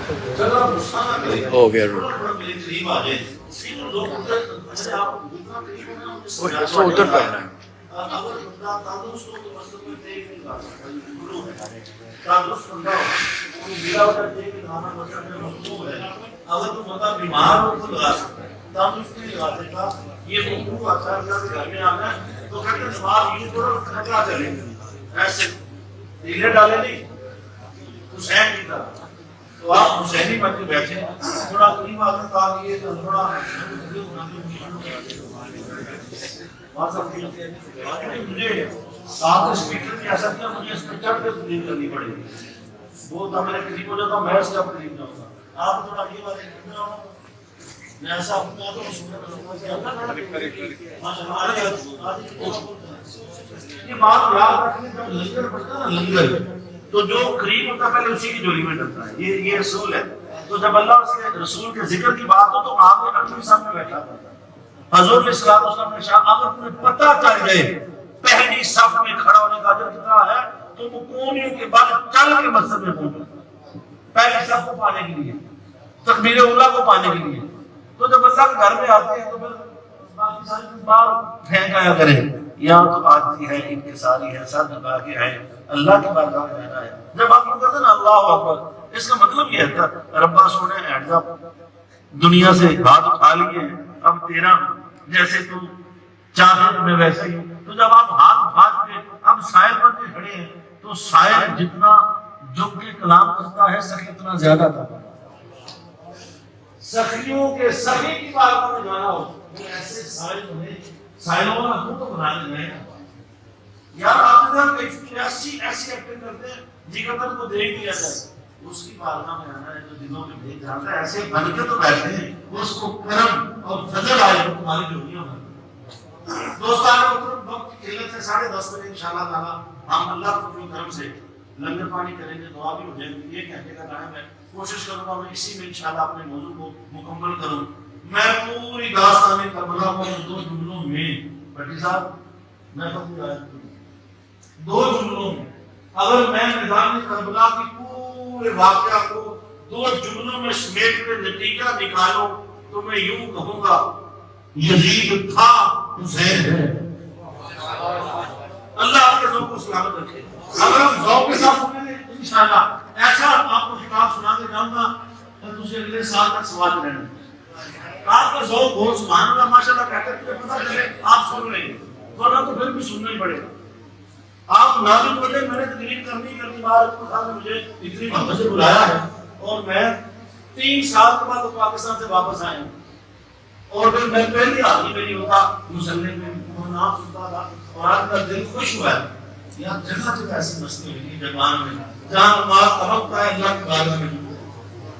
ہو گیا اس کو ادھر کرنا ہے. اگر تو بندہ بیمار ہو تو لگا سکتا ہے، تندرست نہیں لگا سکتا. یہ خوب اچھا گھر میں آنا ہے تو کہتے ہیں سوال یوں کرو کھٹا چلے ایسے ڈیلے ڈالے نہیں حسین کی طرح. تو آپ حسینی بن کے بیٹھے تھوڑا قریب آ کر کہا کہ یہ تھوڑا مجھے ساتھ اسپیکر بھی ایسا کیا مجھے اس میں چڑھ کے تقریر کرنی پڑے گی. وہ تھا میرے قریب ہو جاتا میں اس کا قریب جاؤں گا. آپ تھوڑا یہ باتیں کرنا ہو میں ایسا اپنا تو یہ بات یاد رکھنے جب لنگر پڑتا ہے نا لنگر تو جو قریب ہوتا ہے پہلے اسی کی جولی میں ڈلتا ہے. یہ رسول ہے. تو جب اللہ اس کے رسول کے ذکر کی بات ہو تو آپ نے اپنے سامنے بیٹھا تھا حضور علیہ الصلوۃ والسلام نے شاہ اگر تمہیں پتہ چل جائے پہلی صف میں کھڑا ہونے کا جو کتنا ہے تو وہ کونیوں کے بعد چل کے مسجد میں پہنچا پہلی صف کو پانے کے لیے تکبیر اولیٰ کو پانے کے لیے. تو جب اللہ کے گھر میں آتے ہیں تو پھر باقی ساری بار پھینک آیا کریں یہاں تو آتی ہے انکساری ہے سر جھکا کے ہے اللہ کی بارگاہ میں رہنا ہے. جب آپ لوگ کہتے ہیں نا اللہ اکبر اس کا مطلب یہ ہے ربا سونے ہٹ جا دنیا سے ہاتھ اٹھا لیے اب تیرا جیسے تو چاہے میں ویسے ہی. تو جب آپ ہاتھ اٹھا کے اب سائل بن کے کھڑے ہیں تو سائل جتنا جھک کے کلام کرتا ہے سخی اتنا زیادہ تھا. سخیوں کے سخی کی بات میں جانا ہو ایسے سائل ہونے سائلوں کا خود تو بنانے گئے یار آپ نے ایسی ایکٹنگ کرتے ہیں جگہ کو دیکھ لیا جائے اس کی بارگاہ میں آنا ہے جو دنوں میں بھیج جاتا ہے ایسے بن کے تو بیٹھتے ہیں اس کو کرم اور فضل آئے تو تمہاری جوڑیوں میں. دوستان وقت کی قلت سے 10:30 بجے انشاءاللہ تعالی ہم اللہ کے کرم سے لنگر پانی کریں گے دعا بھی ہو جائے گی. یہ کہنے کا ٹائم ہے کوشش کروں گا میں اسی میں انشاءاللہ اپنے موضوع کو مکمل کروں. میں پوری داستان کربلا کو 2 جملوں میں بھٹی صاحب میں دو جملوں میں اگر میں میدان کربلا کی پورے واقعہ کو 2 جملوں میں سمیٹ کر نتیجہ نکالوں تو میں یوں کہوں گا یزید تھا حسین ہے. اللہ آپ کے ذوق کو سلامت رکھے. اگر ہم ذوق کے ساتھ سنیں گے انشاءاللہ ایسا آپ کو خطاب سنا کے جاؤں گا تو دوسرے اگلے سال تک سوال رہنا. آپ کا ذوق ہو سبحان اللہ ماشاءاللہ کہتے ہیں کہ پتہ چلے آپ سن رہے ہیں ورنہ تو پھر بھی سننا ہی پڑے گا. آپ نازل بولے میں نے تقریر کرنی بار نے مجھے اتنی محبت سے بلایا ہے اور میں 3 سال کے بعد پاکستان سے واپس آیا ہوں اور پھر میں پہلی آدمی میری ہوتا مسلم میں نام سنتا تھا اور آج کا دل خوش ہوا ہے. یہاں جگہ جگہ ایسی مستی ہوئی جوان میں جہاں نماز تبکتا ہے اللہ کی بارگاہ میں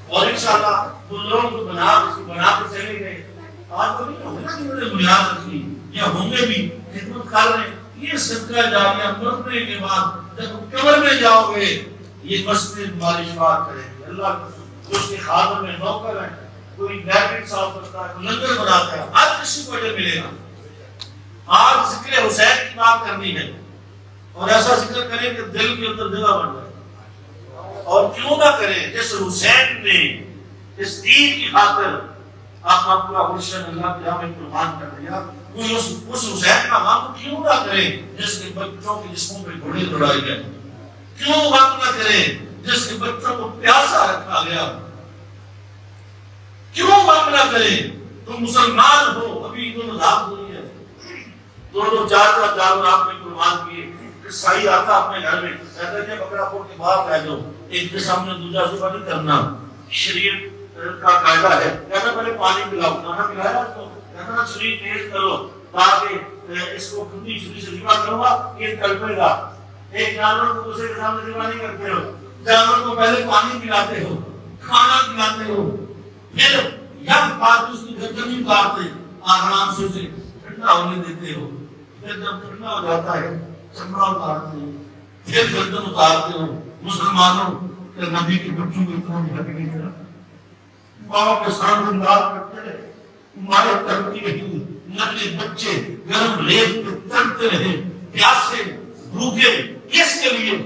اور انشاءاللہ ان لوگوں کو بنا کے چلے گئے. آج تو نہیں ہوگا کہ انہوں نے بنیاد رکھی یا ہوں گے بھی خدمت کر رہے ہیں. یہ صدقہ جاریہ مرنے کے بعد جب قبر میں جاؤ گے یہ مسجد تمہاری شفاعت کرے گی. اللہ اس کے خادم میں نوکر ہے کوئی بیٹری صاف کرتا ہے کوئی لنگر بناتا ہے ہر کسی کو اجر ملے گا. آج ذکر حسین کی بات کرنی ہے اور ایسا ذکر کریں کہ دل کے اندر جگہ بن جائے. اور کیوں نہ کریں جس حسین نے اس دین کی خاطر اپنا گلشن اللہ کے ہمیں قربان کر دیا کوئی اس حسین کا غم کیوں نہ کرے جس کے بچوں کے جسموں پہ گھوڑے دوڑائے گئے. کیوں غم نہ کرے جس کے بچوں کو پیاسا رکھا گیا. کیوں غم نہ کرے تم مسلمان ہو ابھی عید الاضحیٰ ہوئی ہے 2-4 جانور آپ نے قربان کیے. عیسائی آتا اپنے گھر میں کہتا ہے بکرا پھوڑ کے باہر لے جاؤ ایک کے سامنے دوسرا صبح نہیں کرنا شریعت کا قاعدہ ہے. کہتا پہلے پانی پلاؤ کھانا پلایا تو کہتا شریعت تیز کرو تاکہ اس کو کھلی چھری سے ذبح کروں گا یہ تڑپے گا. ایک جانور کو دوسرے کے سامنے ذبح نہیں کرتے ہو جانور کو پہلے پانی پلاتے ہو کھانا پلاتے ہو پھر یک بات اس کی گردن اتارتے آرام سے اسے ٹھنڈا ہونے دیتے ہو. پھر جب ٹھنڈا ہو جاتا ہے چمڑا اتارتے ہو پھر گردن اتارتے ہو. مسلمانوں کہ نبی کے بچوں کو کون بھگنے کا باپ کے سامنے دار کرتے رہے تمہارے ترقی نہیں نقلی بچے گرم ریت پہ تڑپتے رہے پیاسے بھوکے کس کے لیے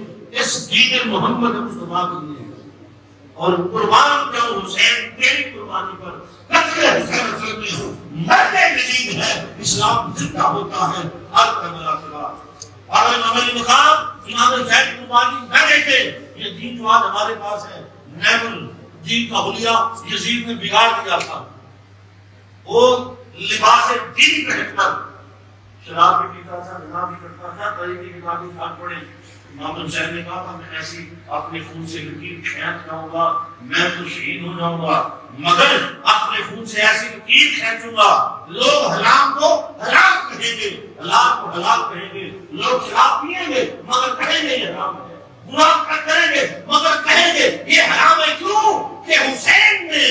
اس دین محمد مصطفیٰ کے لیے. اور قربان جاؤں حسین تیری قربانی پر، قتل حسین اصل میں مرد یزید ہے، اسلام زندہ ہوتا ہے ہر کربلا کا۔ اور امام علی مقام امام حسین قربانی نہ دیتے، یہ دین جو آج ہمارے پاس ہے نعم الدین کا حلیہ یزید نے بگاڑ دیا تھا۔ وہ لباس دین پہن کر شراب بھی پیتا تھا، گناہ بھی کرتا تھا، طریقے کی کتابیں کھان پڑے۔ امام حسین نے کہا تھا میں ایسی اپنے خون سے لکیر کھینچ جاؤں گا، میں تو شہید ہو جاؤں گا، مگر اپنے خون سے ایسی لکیر کھینچوں گا لوگ حرام کو حرام کہیں گے، حلال کو حلال کہیں گے، لوگ شراب پیئیں گے مگر کہیں گے یہ حرام ہے، گناہ کریں گے مگر کہیں گے یہ حرام ہے۔ کیوں کہ حسین نے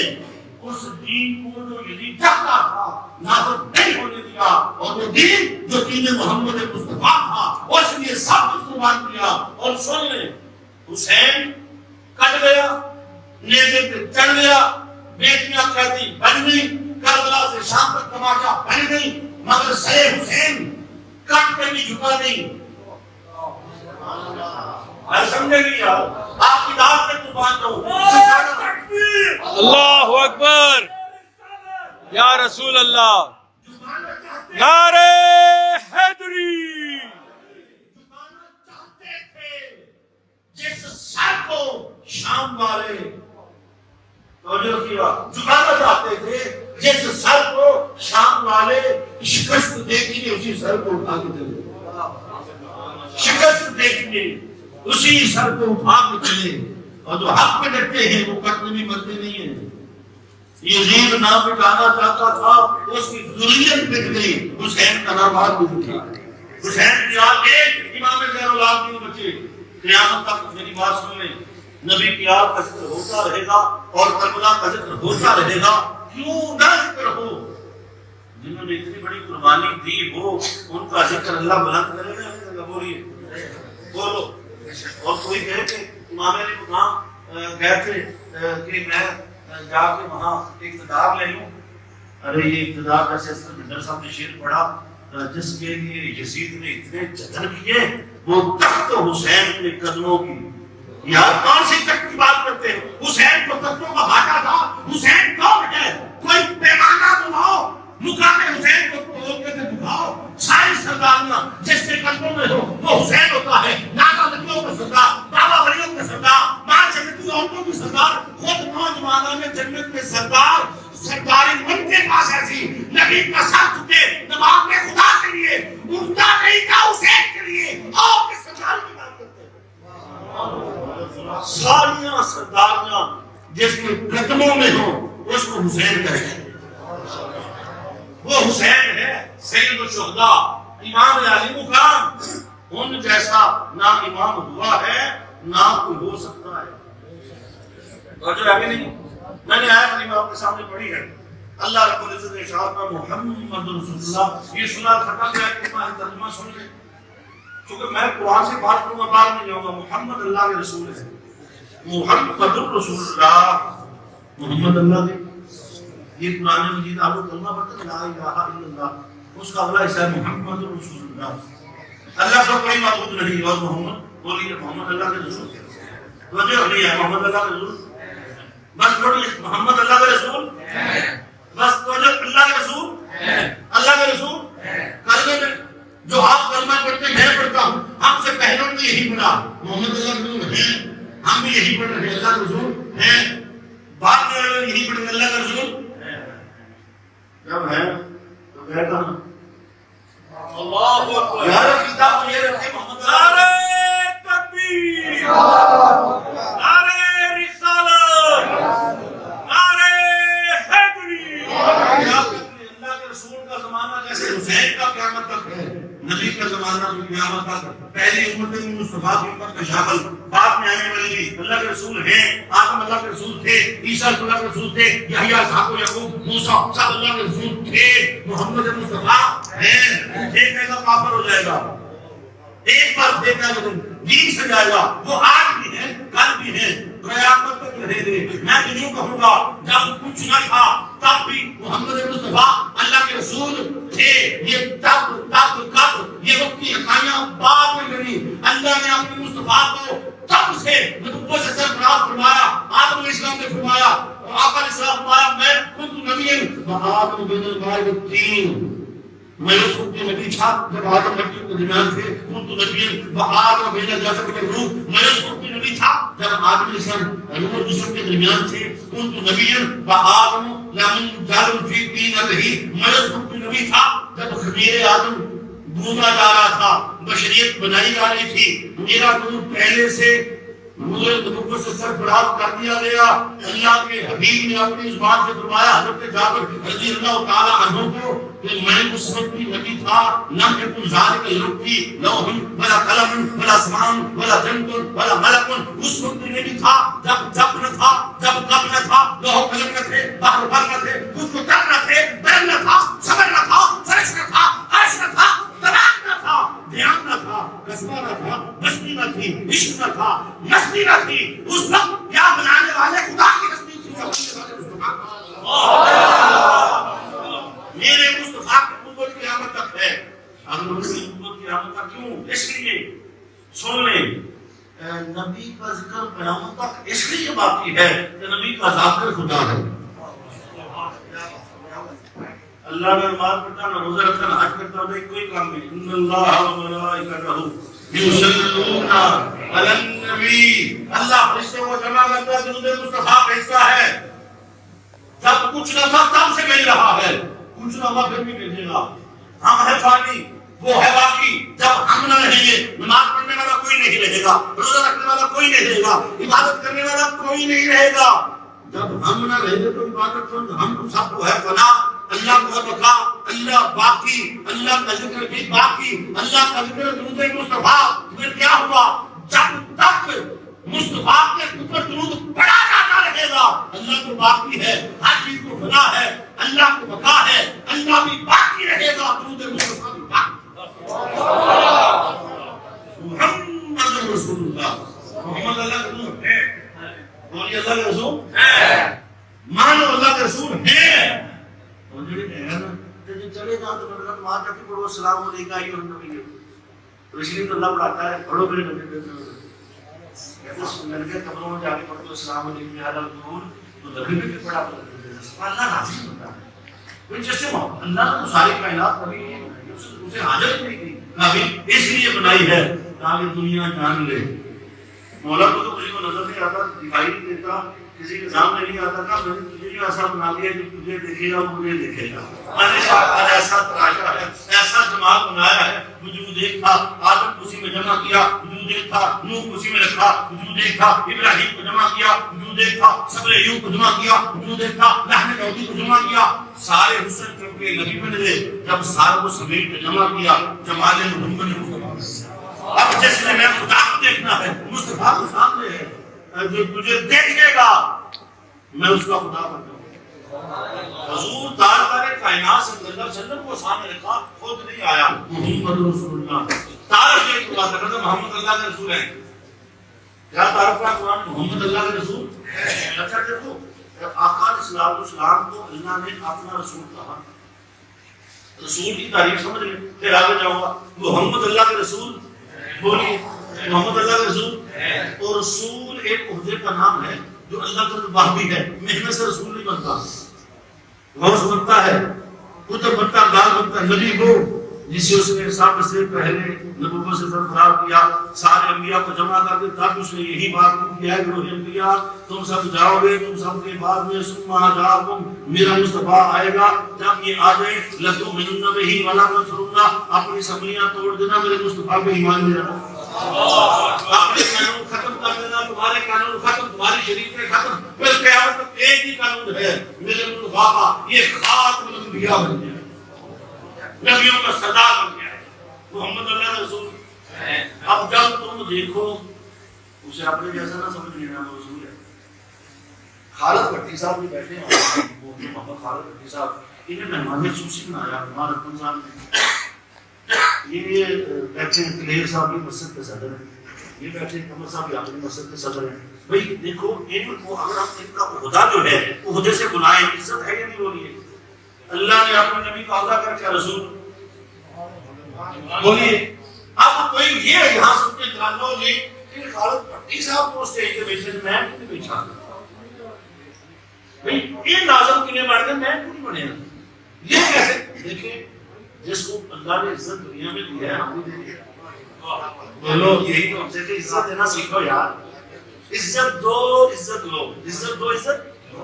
اس دین کو جو یزید چاہتا تھا نافذ نہیں ہونے دیا، اور وہ دین جو دین محمد مصطفیٰ تھا اس نے سب کچھ قربان کیا۔ اور سن لیں حسین کٹ گیا، نیزے پہ چڑھ گیا، بیٹیاں قیدی بن گئی، کربلا سے شام تک تماشا بن گئی، مگر سر حسین کٹ کے بھی جھکا نہیں۔ سمجھے گی یار آپ کی دعوت میں قربان جاؤں۔ اللہ اکبر یا رسول اللہ، نعرہ حیدری۔ جس سر کو شام والے جھکانا چاہتے تھے، جس سر کو شام والے شکست دیکھیں اسی سر کو اٹھا کے چلے، شکست دیکھیں اسی سر کو اٹھا کے چلے، اور جو حق پہ ڈٹتے ہیں وہ قتل بھی مرتے نہیں ہیں۔ یزید نہ مٹانا چاہتا تھا، اس کی ذریت بک گئی، حسین کا نام آج بھی اٹھا۔ حسین کی آج ایک امام زین العابدین بچے، قیامت تک میری بات سن لیں، نبی کی آگ کا ذکر ہوتا رہے گا اور کربلا کا ذکر ہوتا رہے گا، کیوں نہ ذکر ہو؟ جنہوں نے اتنی بڑی قربانی دی ہو ان کا ذکر اللہ بلند کرے گا۔ بولیے بولو۔ اور کوئی کہے کہ امام علی مقام گئے تھے کہ میں جا کے وہاں اقتدار لے لوں، ارے یہ اقتدار ایسے بھنڈر صاحب نے شعر پڑھا جس کے لیے یزید نے اتنے جتن کیے، وہ تخت حسین کے قدموں کی۔ یار کون سی تخت کی بات کرتے ہیں؟ حسین کو تختوں کا بھاٹا تھا۔ حسین کون ہے؟ کوئی پیمانہ تو لاؤ، مقام حسین کو توڑ کے دکھاؤ۔ ساری سرداریاں جس کے قدموں میں ہو وہ حسین ہوتا ہے۔ نانا نبیوں کا سردار، بابا ولیوں کا سردار، ماں جنتی عورتوں کی سردار، خود نوجوانوں میں جنت کے سردار، سرداری من کے پاس ایسی نبی کا سر چکے نماز میں خدا کے لیے اٹھتا نہیں تھا، حسین کے لیے اور کس سردار کی بات کرتے ہیں؟ ساریاں سرداریاں جس کے قدموں میں ہوں اس کو حسین کہتے ہیں۔ وہ حسین ہے سید الشہداء، امام علی مقام۔ ان جیسا نہ امام ہوا ہے نہ کوئی ہو سکتا ہے۔ اور جو آگے نہیں میں نے آیت کریمہ آپ کے سامنے پڑھی ہے، اللہ رب العزت نے ارشاد فرمایا محمد رسول اللہ۔ یہ سنا ختم ہے کہ میں ترجمہ سن لیں، چونکہ میں قرآن سے بات کروں گا، بعد میں جاؤں گا۔ محمد اللہ کے رسول ہے، محمد رسول اللہ، محمد اللہ کے۔ یہ قرآن مجید آپ کو کلمہ پڑھتا ہے لا الہ الا اللہ، اس کا اگلا حصہ ہے محمد رسول اللہ۔ اللہ سے کوئی معبود نہیں، اور محمد بولیے محمد اللہ کے رسول۔ توجہ نہیں ہے محمد اللہ کے رسول، بس بولیے محمد اللہ کے رسول، بس توجہ اللہ کے رسول، اللہ کے رسول۔ کلمے میں جو آپ کلمہ پڑھتے ہیں میں پڑھتا ہوں، ہم سے پہلے نے یہی پڑھا محمد اللہ کے رسول ہے، ہم بھی یہی پڑھ رہے ہیں اللہ کے رسول ہے، بعد میں یہی پڑھ رہے اللہ کا رسول جب ہے تو کہتا ہوں اللہ اکبر۔ یار کتاب یہ رکھے محمد نعرہ تکبیر، نعرہ رسالت، نعرہ حیدری۔ اللہ کے رسول کا زمانہ جیسے حسین کا قیامت تک ہے، نبی کا زمانہ بھی قیامت تک، پہلی امت مصطفیٰ کی امت کا شامل، بعد میں آنے والی بھی اللہ کے رسول ہیں۔ آدم اللہ کے رسول تھے، عیسیٰ اللہ کے رسول تھے، یحییٰ اسحاق و یعقوب موسیٰ سب اللہ کے رسول تھے۔ محمد مصطفیٰ ہیں، دیکھنے کا کافر ہو جائے گا، ایک بار دیکھنا دین سے جائے گا، وہ آج بھی ہے کل بھی ہے قیامت تک رہے گے۔ میں تو یوں کہوں گا جب کچھ نہ تھا تب بھی محمد مصطفیٰ اللہ کے رسول تھے۔ یہ تب کب یہ وقت کی حقائیاں بعد میں بنی، اللہ نے اپنے مصطفیٰ کو تب سے نبوت سے سرفراز فرمایا آدم علیہ السلام نے فرمایا آقا علیہ السلام فرمایا میں خود نبی آدم بن المائے الدین میں اس وقت نبی تھا جب آدم نبی کے درمیان تھے خود نبی آدم بن الجسد کے روح میں اس وقت نبی تھا جب آدم علیہ السلام نور جسم کے درمیان تھے خود نبی آدم لمن جعل فی دین الہی میں اس وقت نبی تھا جب خمیر آدم ڈھونڈا جا رہا تھا بشریت بنائی جا رہی تھی میرا نور پہلے سے نور نبوت سے سرفراز کر دیا گیا اللہ کے حبیب نے اپنی زبان سے فرمایا حضرت جابر رضی اللہ تعالی عنہ کو کہ میں اس وقت بھی نبی تھا لم یکن ذالک یلقی لوح ولا قلم ولا سمان ولا جنت ولا ملک اس وقت بھی نبی تھا جب نہ تھا جب قلم نہ تھا لوح قلم نہ تھے بحر بر نہ تھے کچھ کو تر نہ تھے بر نہ تھا صبر نہ تھا فرش نہ تھا عرش نہ تھا طلاق نہ تھا دھیان نہ تھا قصبہ نہ تھا مستی نہ تھی عشق نہ تھا مستی نہ تھی اس وقت کیا بنانے والے خدا کی مستی تھی میرے مصطفیٰ کی نبوت قیامت تک ہے ہم لوگ کی نبوت قیامت تک کیوں اس لیے سن لیں نبی کا ذکر قیامت تک اس لیے باقی ہے کہ نبی کا ذکر خدا ہے اللہ نے نماز پڑھتا نہ روزہ رکھتا نہ حج کرتا نہیں کوئی کام نہیں ان اللہ و ملائکتہ یصلون علی النبی اللہ فرشتوں کو جمع کرتا ہے درود مصطفیٰ بھیجتا ہے جب کچھ نہ تھا تب سے مل رہا ہے کچھ نہ ہوا پھر بھی بھیجے گا ہم ہے فانی وہ ہے باقی جب ہم نہ رہیں گے نماز پڑھنے والا کوئی نہیں رہے گا روزہ رکھنے والا کوئی نہیں رہے گا عبادت کرنے والا کوئی نہیں رہے گا جب ہم نہ رہیں گے تو عبادت ہم سب کو ہے فنا اللہ کو بقا اللہ باقی اللہ کا ذکر بھی باقی اللہ کا ذکر درود مصطفیٰ پھر کیا ہوا جب تک مصطفیٰ کے اوپر درود پڑھا جاتا رہے گا اللہ تو باقی ہے ہر چیز کو فنا ہے اللہ کو بقا ہے اللہ بھی باقی رہے گا درود مصطفیٰ بھی باقی محمد رسول اللہ محمد اللہ کا رسول ہے بولیے اللہ کا رسول ہے مانو اللہ کا رسول ہے چلے جاؤ تو مطلب وہاں تک پڑھو السلام علیکم ایھا النبی تو اس لیے تو اللہ بڑھاتا ہے پڑھو پھر نبی کہتے سن کے قبروں میں جا کے پڑھو السلام علیکم یا القبور تو نبی نے بھی پڑھا اللہ راضی ہوتا ہے کوئی جیسے اللہ نے تو ساری کائنات نبی نے بنائی اسے حاجت نہیں کی نبی اس لیے بنائی ہے تاکہ دنیا جان لے مولا کو تو کسی کو نظر نہیں آتا دکھائی نہیں دیتا کسی کے سامنے نہیں آتا تھا میں نے تجھے بھی ایسا بنا لیا جو تجھے دیکھے گا وہ مجھے دیکھے گا میں نے ایسا تراشا ہے ایسا جمال بنایا ہے وجود ایک تھا آدم اسی میں جمع کیا وجود ایک تھا نوح اسی میں رکھا وجود ایک تھا ابراہیم کو جمع کیا وجود ایک تھا صبر ایوب کو جمع کیا وجود ایک تھا لحن داؤدی کو جمع کیا سارے حسن کے نبی بن گئے جب سارے کو سمیٹ کے جمع کیا جمال محمد مصطفیٰ اب جس نے میں خدا کو دیکھنا ہے مصطفیٰ کو سامنے ہے جو تجھے دیکھے گا میں اس کا خدا بن جاؤں حضور تاجدار کائنات صلی اللہ علیہ وسلم کو سامنے رکھا خود نہیں آیا محمد رسول اللہ تعارف یہ بات کرتا محمد اللہ کے رسول ہیں کیا تعارف کا قرآن محمد اللہ کے رسول اچھا دیکھو آقا صلی اللہ علیہ وسلم کو اللہ نے اپنا رسول کہا رسول کی تعریف سمجھ لیں پھر آگے جاؤں گا محمد اللہ کے رسول بولیے محمد اللہ کے رسول اور رسول ایک عہدے کا نام ہے جو اللہ کا باقی ہے محنت سے رسول نہیں بنتا غوث بنتا ہے کتب بنتا گال بنتا نبی وہ جسے اس نے سب سے پہلے نبوت سے سرفراز کیا سارے انبیاء کو جمع کر کے تب اس نے یہی بات کیا ہے کہ انبیاء تم سب جاؤ گے تم سب کے بعد میں ثم جاءکم میرا مصطفیٰ آئے گا جب یہ آ جائے لتؤمنن بہ ولا تنصرنہ اپنی سبلیاں توڑ دینا میرے مصطفیٰ پہ ایمان لے آنا اپنے قانون ختم کر دینا تمہارے قانون ختم تمہاری شریعتیں ختم پھر قیامت تک ایک ہی قانون ہے میرے مصطفیٰ کا یہ خاتم الانبیاء بن گیا نبیوں کا سردار بن گیا ہے محمد اللہ کا رسول اب جب تم دیکھو اسے اپنے جیسا نہ سمجھ لینا وہ رسول ہے خالد بھٹی صاحب بھی بیٹھے ہیں محمد خالد بھٹی صاحب انہیں مہمان خصوصی بنایا ہمارا رتن صاحب نے یہ بیٹھے ہیں کلیر صاحب بھی مسجد کے صدر ہیں یہ بیٹھے ہیں کمر صاحب بھی اپنی مسجد کے صدر ہیں بھئی دیکھو ان کو اگر ہم ان کا عہدہ جو ہے عہدے سے بلائیں عزت ہے یا نہیں بولیے اللہ نے اپنے نبی کا عہدہ کر کے رسول بولیے اب کوئی یہ یہاں سن کے جانو گے کہ خالد پٹی صاحب کو اسٹیج پہ بیٹھے تھے، میں نہیں بیٹھا بھائی یہ ناظم کنے بڑھ گئے، میں کیوں نہیں بنے گا؟ یہ کیسے؟ دیکھیں جس کو اللہ نے عزت دنیا میں دی ہے ہم بھی دیں گے. بولو یہی تو ہم سے کہ عزت دینا سیکھو یار. عزت دو عزت لو، عزت دو عزت.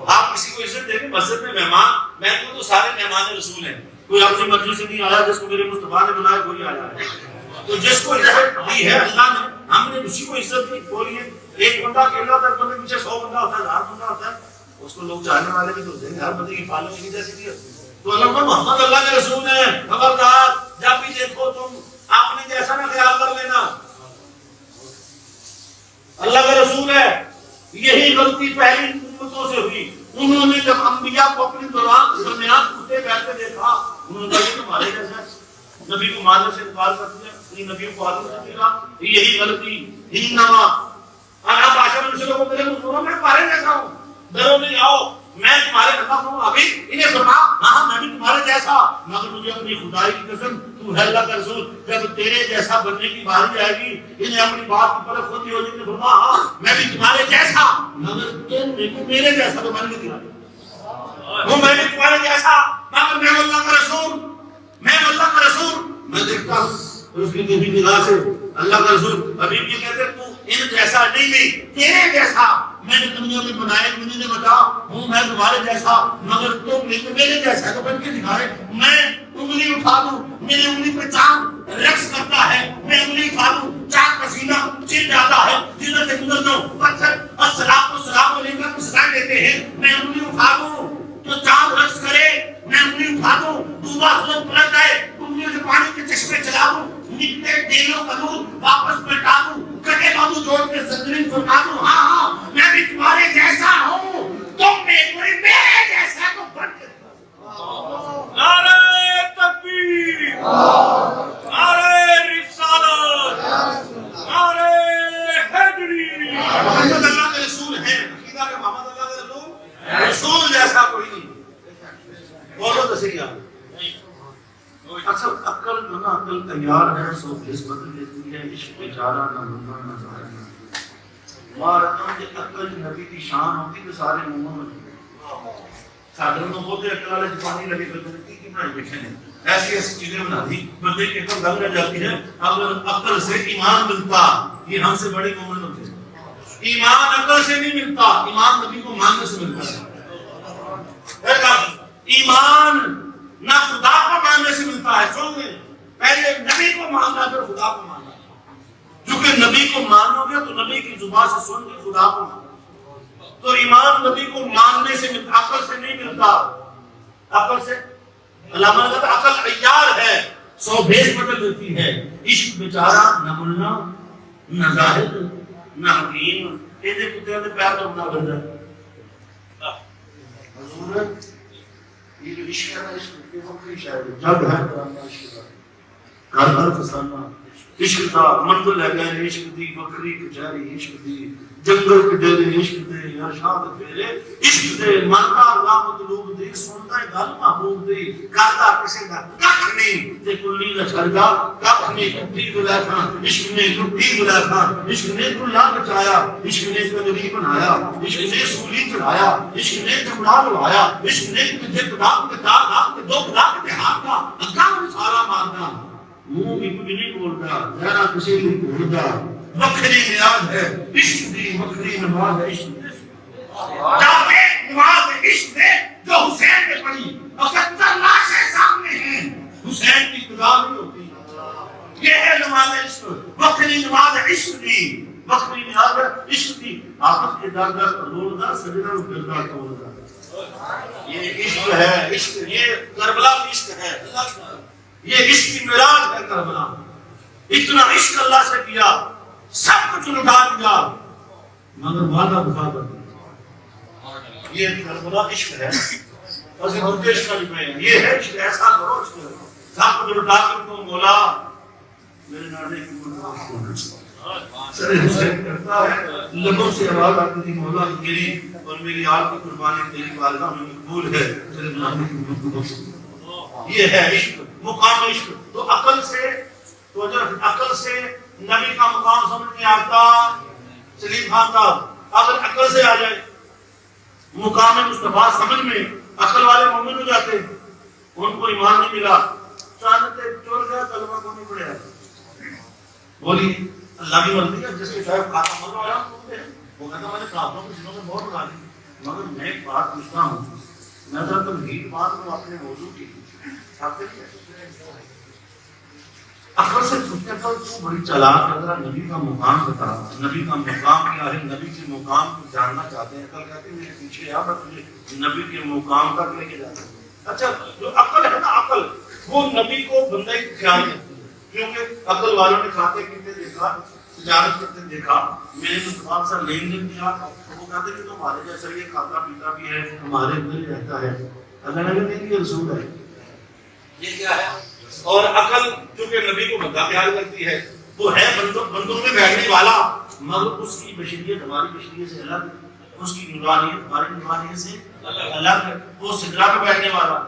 آپ کسی کو عزت دیں گے مسجد میں مہمان، میں تو سارے مہمان رسول ہیں، کوئی اپنی مرضی سے نہیں آیا جس کو میرے مصطفیٰ نے بنایا کوئی آیا ہے. تو جس کو عزت دی ہے اللہ نے، ہم نے اسی کو عزت دی. بولیے ایک بندہ اکیلا ہوتا ہے، بندے پیچھے 100 بندہ ہوتا ہے، 1000 بندہ ہوتا ہے، اس کو لوگ چاہنے والے بھی تو ہوتے ہیں، ہر بندے کی فالوئنگ کی جیسی بھی ہوتی ہے. تو اللہ محمد اللہ کے رسول ہیں، خبردار جب بھی دیکھو تم اپنے جیسا نہ خیال کر لینا. اللہ کا رسول ہے. یہی غلطی پہلی امتوں سے ہوئی. انہوں نے جب انبیاء کو اپنے درمیان کتے بیٹھتے دیکھا، انہوں نے کہا کہ تمہارے جیسا نبی کو ماننے سے انکار کر دیا، نبی کو آدم سے دیا. یہی غلطی انما انا باشر رسولوں کو میرے مسلمانوں میں تمہارے جیسا ہوں، ڈرو نہیں، آؤ میں تمہارے خلاف ہوں. ابھی انہیں فرما ہاں میں بھی تمہارے جیسا، مگر مجھے اپنی خدائی کی قسم تو ہے اللہ کا رسول، جب تیرے جیسا بننے کی باری آئے گی انہیں اپنی بات کی پرکھ ہوتی ہوگی. فرما ہاں میں بھی تمہارے جیسا، مگر تم میرے جیسا تو بن کے دیا وہ، میں بھی تمہارے جیسا مگر میں اللہ کا رسول، میں اللہ کا رسول. میں دیکھتا ہوں اس کی بھی نگاہ سے اللہ کا رسول ابھی بھی کہتے تو ان جیسا نہیں بھی تیرے جیسا میں نے دنیا میں بنائے. مجھے نے بتا ہوں میں تمہارے جیسا مگر تم میرے جیسا تو بن کے دکھائے. میں انگلی اٹھا دوں میری انگلی پہ چاند رقص کرتا ہے، میں انگلی اٹھا دوں چاند پسینہ چل جاتا ہے، جدھر سے گزرتا ہوں پتھر السلام علیکم مسکرا دیتے ہیں. میں انگلی اٹھا دوں تو چاند رقص کرے، میں انگلی اٹھا دوں ڈوبا سورج پلٹ جائے، انگلیوں سے پانی کے چشمے چلا دوں، نکلے تیلوں کا دودھ واپس پلٹا دوں، کٹے بازو جوڑ کے زنجیر فرما دوں. ہاں ہاں میں بھی تمہارے جیسا ہوں، تم میرے جیسا تو بن کے نعرہ تکبیر، نعرہ رسالت، نعرہ حیدری. محمد اللہ کے رسول ہیں. عقیدہ کہ محمد اللہ کے رسول رسول جیسا کوئی نہیں. بولو تو صحیح. اکثر عقل نہ عقل تیار ہے سو اس بدل لیتی ہے، عشق بیچارہ نہ مننا نہ ظاہر. مارتوں کے عقل نبی کی شان ہوتی تو سارے مومن ہوتے. سادر میں بولتے عقل والے جبانی لگے بدلتی کی بنائی بیٹھے ہیں، ایسی ایسی چیزیں بنا دی بندے کی عقل گل رہ جاتی ہے. اگر عقل سے ایمان ملتا یہ ہم سے بڑے مومن ہوتے ہیں. ایمان عقل سے نہیں ملتا، ایمان نبی کو ماننے سے ملتا ہے. ایمان نہ خدا کو ماننے سے ملتا ہے. سن لیں پہلے نبی کو ماننا پھر خدا کو ماننا. کیونکہ نبی کو مانو گے تو نبی کی زبان سے سن کے خدا کو مانو. تو ایمان نبی کو ماننے سے ملتا، عقل سے نہیں ملتا. عقل سے علامہ نے کہا عقل عیار ہے سو بھیس بدل دیتی ہے. عشق بیچارہ نہ ملنا نہ زاہد نہ حکیم، یہ کتے دے پیر تو نہ بندہ. حضور یہ جو عشق ہے نا، عشق کے وقت شاید جب ہے قرآن عشق کا گھر گھر فسانا عشق کا منزل ہے گہری عشق دی بکری کچہری عشق دی جنگل کے ڈیرے عشق دے ارشاد تیرے عشق دے مرنا اللہ مطلوب دی سنتا ہے گل محبوب دی کرتا کسی دا ککھ نہیں تے کلی دا چھڑدا ککھ نہیں ٹوٹی زلیخا عشق نے ٹوٹی زلیخا عشق نے دنیا بچایا عشق نے کنجری بنایا عشق نے سولی چڑھایا عشق نے چمڑا لوایا عشق نے تجھے کتاب کے داغ دو کتاب کے ہاتھ کا اکام سارا مارنا منہ بھی کچھ نہیں بولتا ذرا کسی نہیں بولتا. وکری نیاز ہے عشق دی وکری نماز ہے عشق دی جاوے نماز عشق ہے جو حسین نے پڑھی 71 لاشیں سامنے ہیں حسین کی قضا نہیں ہوتی. یہ ہے نماز عشق. وکری نماز عشق دی وکری نیاز عشق دی آپس کے در در رول دا سجدہ و گردہ توڑ دا. یہ عشق ہے عشق. یہ کربلا عشق ہے. یہ عشق کی معراج ہے کربلا. اتنا عشق اللہ سے کیا سب کچھ لٹا دیا مگر وعدہ وفا کر دیا. یہ کربلا عشق ہے. بس ہوتے عشق نہیں پہ یہ ہے عشق. ایسا کرو عشق سب کچھ لٹا کر تو مولا میرے نانے کی منظور سر حسین کرتا ہے لبوں سے آواز آتی تھی مولا گری اور میری آل کی قربانی تیری والدہ میں مقبول ہے تیرے نانے کی منظور. یہ ہے عشق مقام عشق. تو عقل سے تو عقل سے نبی کا مقام سمجھ نہیں آتا. سلیم خان صاحب اگر عقل سے آ جائے مقام مصطفیٰ سمجھ میں عقل والے مومن ہو جاتے ہیں. ان کو ایمان نہیں ملا چاہتے چور گیا کلمہ کو نہیں پڑھا. بولی اللہ کی مرضی ہے جس کے شاید خاتمہ مر رہا وہ کہتا میں نے کافروں کو جنہوں نے بہت اڑا دی. مگر میں ایک بات پوچھتا ہوں میں ذرا تمہید بات کو اپنے موضوع کی اکثر سے پوچھنے پر تو بڑی چلاک ہے ذرا نبی کا مقام بتا. نبی کا مقام کیا ہے؟ نبی کے مقام کو جاننا چاہتے ہیں. کل کہتے ہیں میرے پیچھے آ میں تجھے نبی کے مقام تک لے کے جاتا ہوں. اچھا جو عقل ہے نا عقل وہ نبی کو بندہ ہی خیال کرتی ہے کیونکہ عقل والوں نے کھاتے پیتے دیکھا تجارت کرتے دیکھا میرے مصطفیٰ سے لین دین کیا تو وہ کہتے کہ تمہارے جیسا یہ کھاتا پیتا بھی ہے ہمارے اندر ہی رہتا ہے. اللہ نے کہا یہ رسول ہے یہ کیا ہے. اور عقل چونکہ نبی کو بندہ خیال کرتی ہے وہ ہے بندوں میں بیٹھنے والا مگر اس کی بشریت ہماری بشریت سے الگ, اس کی نورانیت ہماری نورانیت سے الگ. وہ سدرا پہ بیٹھنے والا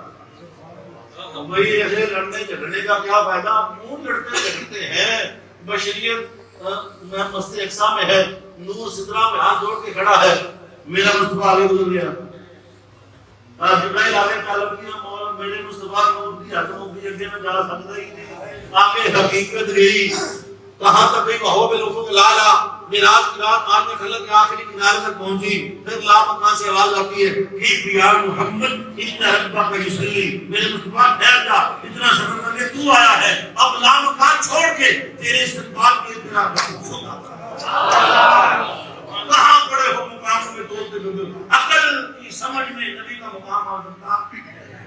وہی ایسے لڑنے جھگڑنے کا کیا فائدہ. کیوں لڑتے جھگڑتے ہیں؟ بشریت مست اقسام میں ہے. نور سدرا پہ ہاتھ جوڑ کے کھڑا ہے. میرا مصطفیٰ آگے گزر گیا جبرائیل آگے طالب کیا مولا میرے مصطفیٰ نور کی حتموں کی اگے میں جا سکتا ہی نہیں. آگے حقیقت گئی کہاں تک گئی کہو بے رفق لالا میراج کی رات آج میں خلق کے آخری کنارے تک پہنچی. پھر لا مکان سے آواز آتی ہے ہی بیار محمد اتنا رقبہ کا یسلی میرے مصطفیٰ ٹھہر جا اتنا سفر کر کے تو آیا ہے اب لا مکان چھوڑ کے تیرے استقبال کی اطلاع کہاں پڑے ہو مقام میں توڑتے بندے. عقل کی سمجھ میں نبی کا مقام آ سکتا.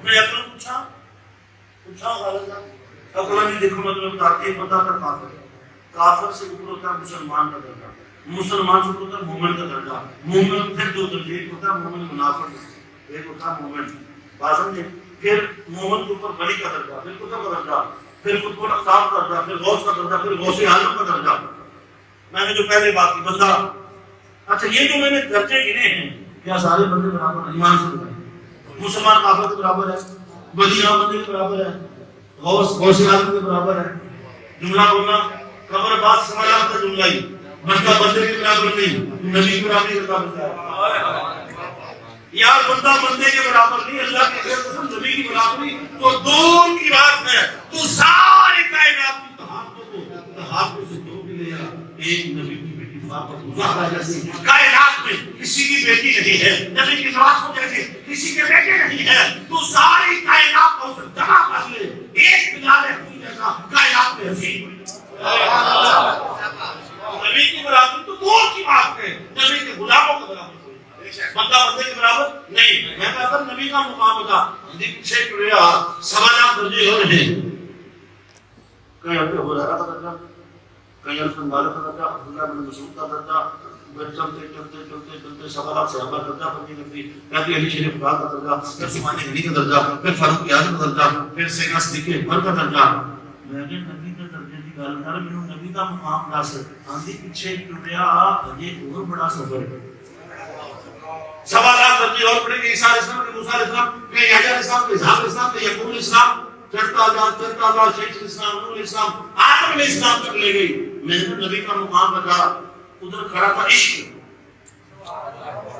میں عقل پوچھا غلط عقل نہیں دیکھو میں تمہیں بتاتی ہے بندہ تک کافر کافر سے اوپر ہوتا ہے مسلمان کا درجہ مسلمان سے اوپر ہوتا ہے مومن کا درجہ مومن پھر دو درجے ایک ہوتا ہے مومن منافق ایک ہوتا ہے مومن بات سمجھے. پھر مومن کے اوپر ولی کا درجہ پھر کتب کا درجہ پھر قطب الاقطاب کا درجہ پھر غوث کا درجہ پھر غوث عالم کا درجہ. میں نے جو پہلے بات کی بندہ اچھا یہ جو میں نے درجے گنے ہیں کیا سارے بندے برابر ہیں؟ ایمان سے بتائیں مسلمان کافر کے برابر ہے ولی بندے کے برابر ہے غوث عالم کے برابر ہے. جملہ بولنا قبر بات سوالات کا جملہ ہی بندہ بندے کے برابر نہیں نبی کے برابر کرتا بندہ یار بندہ بندے کے برابر نہیں اللہ کے خیر قسم نبی کی برابری تو دور کی بات ہے. تو ساری کائنات کی تحقق سے دو بھی لیا ایک نبی کی بیٹی فاطمہ کائنات میں کسی کی بیٹی نہیں ہے نبی کی نواز کو جیسے کسی کے بیٹے نہیں ہے. تو ساری کائنات کو جمع کر لے ایک بلال حسین جیسا کائنات میں حسین نبی کی برابری تو دور کی بات ہے. نبی کے غلاموں کا برابر بندہ بندے کے برابر نہیں. میں کہتا ہوں نبی کا مقام ہوتا نبی پیچھے ٹریا سوالات درجے ہو رہے ہیں کہیں ابھی ہریرہ کا درجہ کہیں الفنگال کا درجہ عبداللہ بن مسعود کا درجہ چلتے چلتے چلتے چلتے سوالات صحابہ کا درجہ بنتی کرتی کہتی علی شریف خدا کا درجہ پھر عثمان غنی کا درجہ پھر فاروق اعظم کا درجہ پھر سیدنا صدیق اکبر کا درجہ. میں نے نبی کے درجے کی گل کر میں نبی کا مقام دس آندھی پیچھے ٹریا یہ اور بڑا سفر ہے. سوالات درجے اور پڑے گے عیسیٰ علیہ السلام کے موسیٰ علیہ السلام کے یحییٰ علیہ السلام کے اسحاق علیہ السلام کے یعقوب علیہ السلام چڑھتا جا شیخ الاسلام نور الاسلام آدم علیہ السلام تک لے گئی. میں نے نبی کا مقام رکھا ادھر کھڑا تھا عشق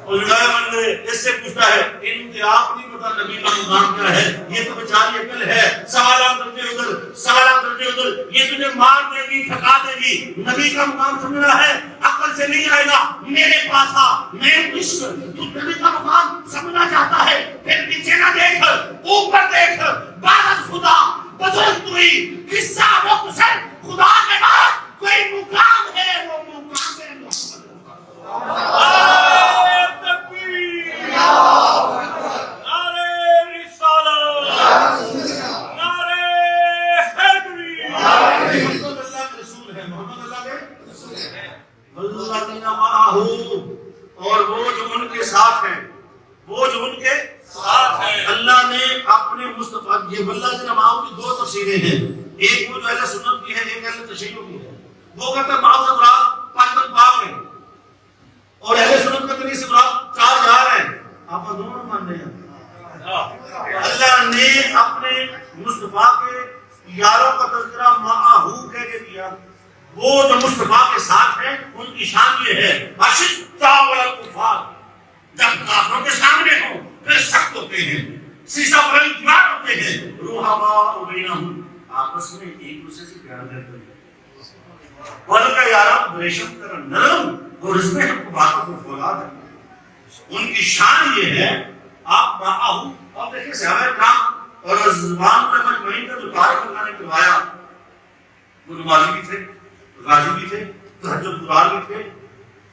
اور لڑایا بندے اس سے پوچھتا ہے ان کے آپ نہیں پتا نبی کا مقام کیا ہے. یہ تو بیچاری عقل ہے سوالات درجے ادھر سوالات درجے ادھر یہ تجھے مار دے گی تھکا دے گی. نبی کا مقام سمجھنا ہے عقل سے نہیں آئے گا. میرے پاس آ میں عشق تو نبی کا مقام سمجھنا چاہتا ہے پھر پیچھے نہ دیکھ اوپر دیکھ بارد خدا بزرگ توئی قصہ مختصر خدا کے بعد کوئی مقام ہے وہ مقام ہے اور وہ جو ان کے ساتھ ہیں وہ جو ان کے ساتھ ہیں اللہ نے اپنے مصطفیٰ یہ واللہ جن معاہو کی دو تفسیریں ہیں. ایک وہ جو اہل سنت کی ہے ایک اہل تشیع کی ہے. وہ کہتا ہے معاہو سے مراد پانچ باغ ہیں اور اہل سنت کا کنی سے مراد 4000 ہیں. آپ دونوں مان رہے ہیں. اللہ نے اپنے مصطفیٰ کے یاروں کا تذکرہ معاہو کہہ کے کیا وہ جو مصطفیٰ کے ساتھ ہیں ان کی شان یہ ہے اشداء علی الکفار، جب کافروں کے سامنے ہوں پھر سخت ہوتے ہیں، سیسا پر دیوار ہوتے ہیں، رحماء بینہم، آپس میں ایک دوسرے سے پیار کرتے ہیں، ولکہ یارا ریشم طرح نرم اور اس میں ہم کو باتوں کو فولاد ہے۔ ان کی شان یہ ہے آپ معاہو، اب دیکھیں صحابہ کرام اور زبان میں مجمعین کا جو تاریخ اللہ نے کروایا، وہ نمازی بھی تھے، غازی بھی تھے، تہجد گزار بھی تھے،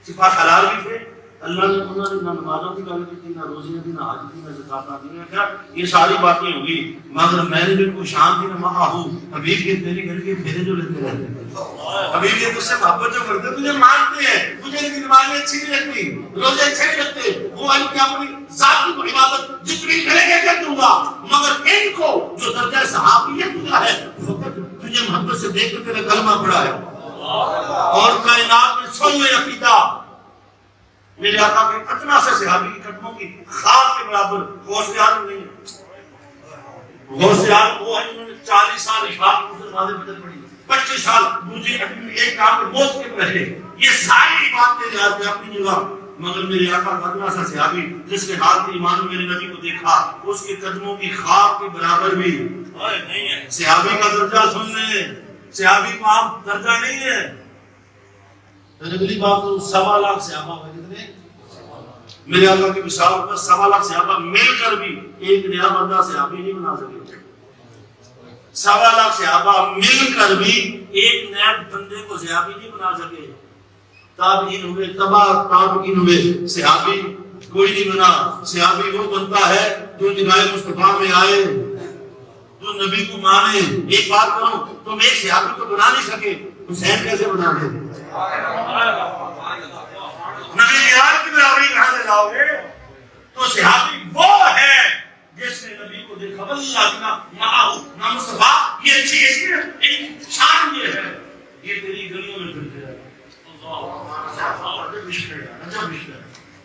سپاہ سالار بھی تھے، اللہ نے انہوں نے نہ نمازوں کی گل کی تھی، نہ روزیاں تھی، نہ حج تھی، نہ زکات تھی، کیا یہ ساری باتیں ہوگی، مگر میں نے بھی کوئی شان تھی نہ معاہو، حبیب کے تیری گھر کے پھیرے جو لیتے رہتے ہیں، حبیب کے تجھ سے محبت جو کرتے تجھے مانتے ہیں، تجھے ان کی نمازیں اچھی نہیں لگتی، روزے اچھے نہیں لگتے، وہ ان کی اپنی ذاتی عبادت جتنی کریں گے کر دوں گا، مگر ان کو جو درجہ صحابیت ملا ہے فقط تجھے محبت سے دیکھ کے تیرا کلمہ پڑا ہے، اور کائنات میں سن لے عقیدہ میرے آقا کے اتنا سے صحابی کی قدموں کی خاک کے برابر غوث اعظم نہیں ہے۔ غوث اعظم وہ ہے جنہوں نے 40 سال اشفاق کی نماز فجر پڑھی، 25 سال دوسری ایک کام میں موت کے رہے، یہ ساری باتیں یاد میں اپنی جگہ، مگر میرے آقا کا اتنا سا صحابی جس کے ہاتھ میں ایمان میرے نبی کو دیکھا اس کے قدموں کی خاک کے برابر بھی نہیں ہے۔ صحابی کا درجہ سن لیں، صحابی کا آپ درجہ نہیں ہے۔ اگلی بات تو 1.25 لاکھ صحابہ کا کتنے میرے آقا کی مثال پر 1.25 لاکھ صحابہ مل کر بھی ایک نیا بندہ صحابی نہیں بنا سکے، 1.25 لاکھ صحابہ مل کر بھی ایک نیا بندے کو صحابی نہیں بنا سکے، تابعین ہوئے، تابعین ہوئے، صحابی کوئی نہیں بنا۔ صحابی وہ بنتا ہے جو نگاہ مصطفیٰ میں آئے، جو نبی کو مانے۔ ایک بات کروں، تم ایک صحابی کو بنا نہیں سکے، حسین کیسے بنا دے؟ نبی یار کی برابری کہاں سے لاؤ گے؟ تو صحابی وہ ہے جس نے نبی کو دیکھا، اللہ کا معاہو نہ مصطفیٰ، یہ اچھی ایک شان یہ ہے، یہ تیری گلیوں میں پھرتے ہیں۔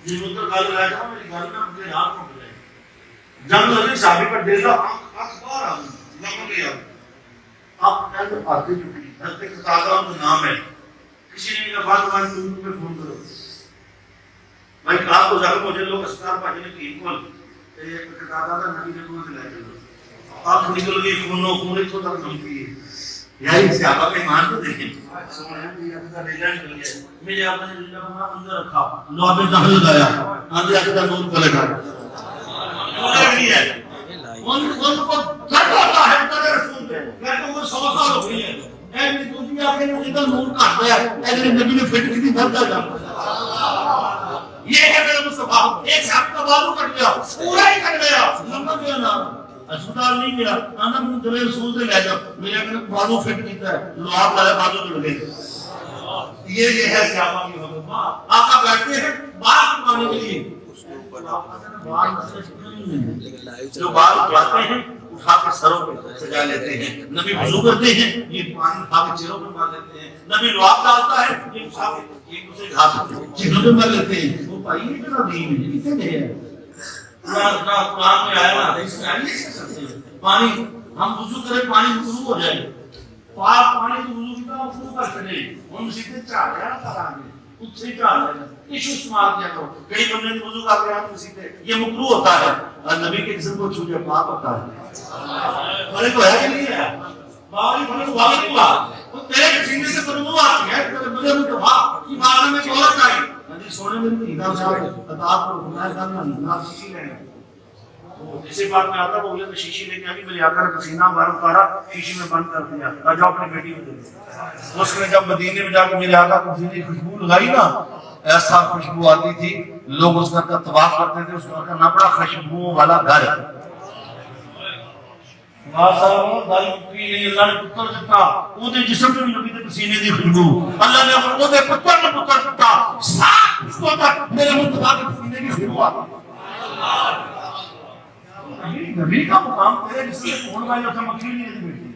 یہ مدر گال لگایا جاؤ، میری گال میں مجھے رات میں ملے جنگ لگی صحابی پر ڈیلا اخبار آگئی لگو لیا آپ ایسے آتے چکی حضرت قطادہ ان کا نام ہے، کسی نے کہا بات ہماری تم پہ فون کرو بھائی آپ کو زخم ہو جائے لوگ اسکار پاجنے کی اکول قطادہ کا نبی نے کون دلائے جائے آپ نکل گئی خونوں خون ایک سو تک نمکی ہے، یہی صحابہ کے ایمان کو دیکھیں میرے آقا نے جنگا بنا اندر رکھا، لواب زہر لگایا، آندھے آقا دا نور پلے گا نور نہیں ہے، ان کو درد ہوتا ہے درد رسول پہ، کہتے ہیں وہ 100 سال ہو گئی ہے، ایک دوسری آقا نے ادھر نور کاٹ دیا، ایک نبی نے فٹ کی تھی درد آ جا، یہ ہے میرے مصطفیٰ، ایک صاحب کا بالو کٹ گیا، پورا ہی کٹ گیا، لمبا گیا نام اسپتال نہیں گیا، آنا من درے رسول دے لے جا، میرے اگر بازو فٹ کیتا ہے، لواب لائے بازو دے لگے، یہ ہے صحابہ کی حکم۔ آقا بیٹھتے ہیں بال کٹوانے کے لیے، جو بال کٹواتے ہیں اٹھا کے سروں پہ سجا لیتے ہیں، نبی وضو کرتے ہیں یہ پانی اٹھا کے چہروں پہ مار لیتے ہیں، نبی لواب ڈالتا ہے یہ اٹھا کے ایک دوسرے ہاتھ چہروں پہ مار لیتے ہیں۔ وہ بھائی یہ کتنا دین ہے، کتنے ہے قرآن میں آیا نا حدیث میں آئی پانی ہم وضو کریں پانی وضو ہو جائے، پاک پانی تو وضو کی طرح وضو کر سکے، ہم سیدھے چاہ رہے ہیں قرآن میں خود سے چاہ رہے ہیں ایشو استعمال کیا کرو، کئی بندے وضو کر رہے ہیں سیدھے، یہ مکروہ ہوتا ہے اور نبی کے جسم کو چھو جائے پاک ہوتا ہے، بڑے تو ہے کہ نہیں ہے باوری بڑے تو واقعی ہوا وہ تیرے سینے سے بدبو آتی ہے، تیرے بدے میں تو بھاگ کی بارے میں عورت آئی سونے میں بھی ہدایت صاحب عطا پر گناہ کرنا نہ شیشی لینا، اسی بات میں آتا وہ یہ شیشی لے کے آگے میرے آقا نے پسینہ بارم پارا شیشی میں بند کر دیا، جاؤ اپنی بیٹی میں دے دیا۔ اس نے جب مدینے میں جا کے میرے آقا کو پسینے کی خوشبو لگائی نا، ایسا خوشبو آتی تھی لوگ اس کا طواف کرتے تھے، اس کا کہنا بڑا خوشبو والا گھر ہے۔ اللہ نے پتر دیتا وہ جسم میں نبی کے پسینے کی خوشبو، اللہ نے وہ پتر نے پتر دیتا سات خوشبو تک میرے مصطفیٰ کے پسینے کی خوشبو آتی۔ نبی کا مقام تیرے جسم میں کون بھائی ہوتا مکھی نہیں ہے بیٹی،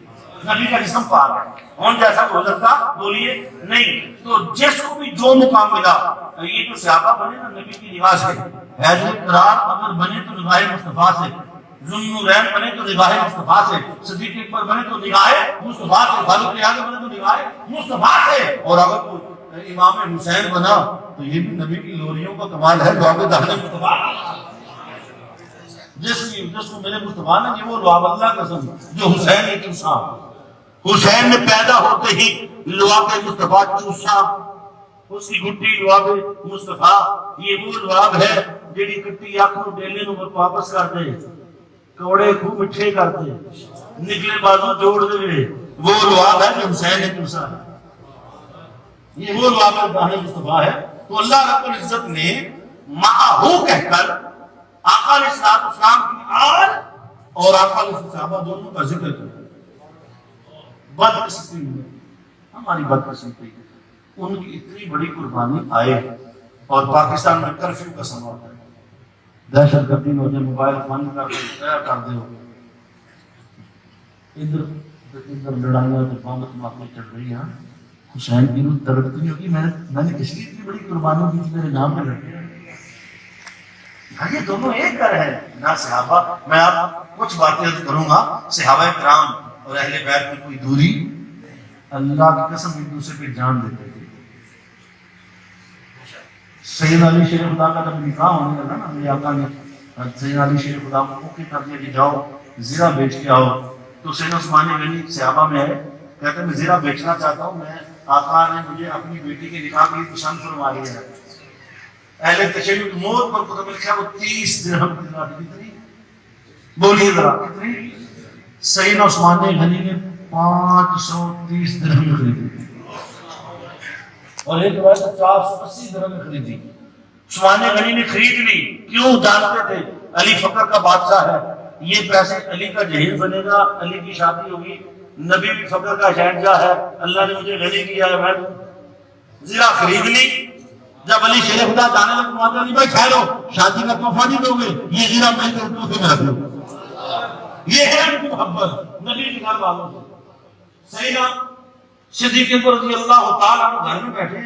نبی کا جسم پاک ہے، کون جیسا گزرتا بولیے نہیں، تو جس کو بھی جو مقام ملا، یہ جو صحابہ بنے نا نبی کی نگاہ سے، ہے جو اقرار اگر بنے تو نگاہ مصطفیٰ سے، ذوالنورین بنے تو نگاہ مصطفیٰ سے، صدیق اکبر بنے تو نگاہ مصطفیٰ سے، فاروق اعظم بنے تو نگاہ مصطفیٰ سے، اور اگر کوئی امام حسین بنا تو یہ بھی نبی کی لوریوں کا کمال ہے، لعاب دہن مصطفیٰ جس کو میرے مصطفیٰ نے، یہ وہ لعاب اللہ قسم جو حسین نے چوسا، حسین نے پیدا ہوتے ہی لعاب مصطفیٰ چوسا، اس کی گھٹی لعاب مصطفیٰ، یہ وہ لعاب ہے جیڑی کٹی آنکھ نو ڈیلے نو واپس کر دے، کوڑے خوب مٹھے کر دے، نکلے بازو جوڑ دے، وہ لعاب ہے جو حسین نے چوسا ہے، یہ وہ لعاب دہن مصطفیٰ ہے۔ تو اللہ رب العزت نے معہو کہہ کر آقا علیہ السلام کی آل اور آقا علیہ الصحابہ دونوں کا ذکر کیا۔ بدقسمتی میں ہماری بدقسمتی ان کی اتنی بڑی قربانی آئے اور پاکستان میں کرفیو کا سما ہے، دہشت گردی میں جو موبائل فون کر دے ہو، ادھر لڑائیاں بم دھماکے چل رہی ہیں، حسین کی روح تڑپتی نہیں ہوگی، میں نے اس لیے اتنی بڑی قربانی کی تھی میرے نام پہ لڑکی، یہ دونوں ایک گھر ہے نہ صحابہ۔ میں آپ کچھ باتیں کروں گا، صحابہ کرام اور اہل بیت میں کوئی دوری، اللہ کی قسم ایک دوسرے پہ جان دیتے تھے۔ سید علی شیر خدا کا جب نکاح ہونے لگا نا، میرے آقا نے سید علی شیر خدا کو اوکے کر دیا کہ جاؤ زیرہ بیچ کے آؤ، تو سید عثمان غنی صحابہ میں ہے، کہتے ہیں میں زیرہ بیچنا چاہتا ہوں، میں آقا نے مجھے اپنی بیٹی کے نکاح کے لیے پسند فرما لیا ہے۔ اہل تشیع موت پر کتب لکھا وہ 30 درہم کی لاٹھی، کتنی بولیے ذرا کتنی؟ سید عثمان غنی نے 530 درہم خریدی اور ایک روایت 480 درہم خریدی۔ عثمان غنی نے خرید لی، کیوں؟ جانتے تھے علی فقر کا بادشاہ ہے، یہ پیسے علی کا جہیز بنے گا، علی کی شادی ہوگی، نبی بھی فقر کا شہنشاہ ہے، اللہ نے مجھے غنی کیا ہے، میں زیرہ خرید لی۔ جب علی شیر خدا جانے لگے فرماتے علی بھائی ٹھہرو، شادی کا تحفہ نہیں دو گے، یہ زیرہ میں نے تو سے رکھ لوں، یہ ہے ان کی محبت نبی کے گھر والوں سے۔ سیدنا صدیق اکبر رضی اللہ تعالیٰ عنہ گھر میں بیٹھے،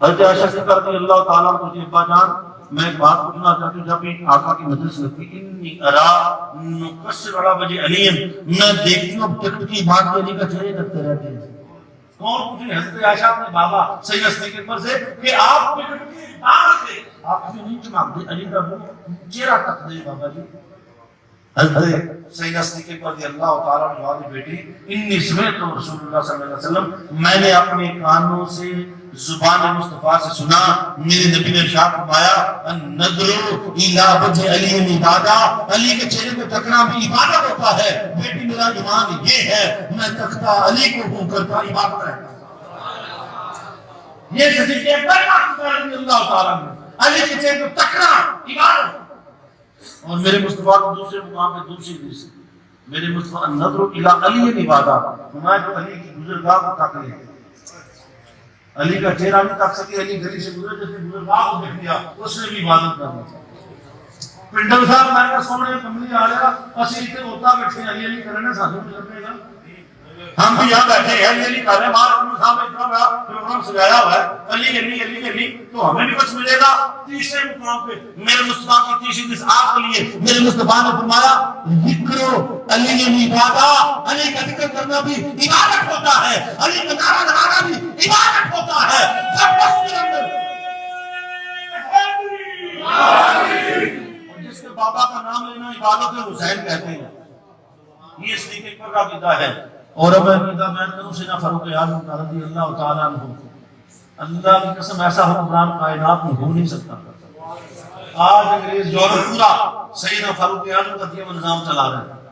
حضرت عائشہ سے رضی اللہ تعالیٰ عنہ کی ابا جان میں ایک بات پوچھنا چاہتی ہوں، جب بھی آقا کی مجلس لگتی انی ارا نقصر علی وجہ علی، میں دیکھتی ہوں ٹکٹ کی بات علی کا چہرے تکتے رہتے ہیں۔ کون پوچھے؟ حضرت عائشہ اپنے بابا سیدنا صدیق اکبر سے کہ آپ ٹکٹ کی بات سے آپ کیوں نہیں چمکتے؟ علی کا چہرہ تک دے بابا جی۔ حضرت سیدنا صدیق اکبر رضی اللہ تعالیٰ عنہ جواب بیٹی انی سمعت رسول اللہ صلی اللہ علیہ وسلم، میں نے اپنے کانوں سے زبان مصطفیٰ سے سنا، میرے نبی نے ارشاد فرمایا النظر الی وجہ علی عبادہ، علی کے چہرے کو تکنا بھی عبادت ہوتا ہے۔ بیٹی میرا ایمان یہ ہے، میں تکتا علی کو ہوں، کرتا عبادت ہے۔ یہ صدیق اکبر رضی اللہ تعالیٰ عنہ، علی کے چہرے کو تکنا عبادت۔ اور میرے مصطفیٰ کو دوسرے مقام پہ دوسری حدیث، میرے مصطفیٰ النظر الی علی عبادہ، فرمایا جو علی کی گزرگاہ کو تک لے، علی کا چہرہ نہیں تک سکے، علی گلی سے گزرے جس نے گزرگاہ کو دیکھ لیا اس نے بھی عبادت کر لی۔ پنڈل صاحب میں نے سونے کملی آ رہا اسی اتنے ہوتا بیٹھے علی علی کرنے ساتھوں میں لگے گا، ہم بھی یہاں بیٹھے ہیں علی علی کر رہے ہیں، ہمارا پنڈل صاحب اتنا بڑا پروگرام سجایا ہوا ہے علی علی علی علی، تو ہمیں بھی کچھ ملے گا۔ تیسرے مقام پہ میرے مصطفیٰ کی تیسری حدیث آپ کے لیے، میرے مصطفیٰ نے فرمایا ذکر علی عبادہ، علی کا ذکر کرنا بھی عبادت ہوتا ہے، علی کا نعرہ لگانا بھی عبادت ہوتا ہے۔ اور جس کے بابا کا نام لینا عبادت ہے حسین کہتے ہیں، یہ صدیق اکبر کا عقیدہ ہے۔ اور اب عقیدہ میں کروں سیدنا فاروق اعظم رضی اللہ تعالیٰ عنہ، اللہ کی قسم ایسا حکمران کائنات میں ہو نہیں سکتا۔ آج انگریز یورپ پورا سیدنا فاروق اعظم کا دیا نظام چلا رہا ہے،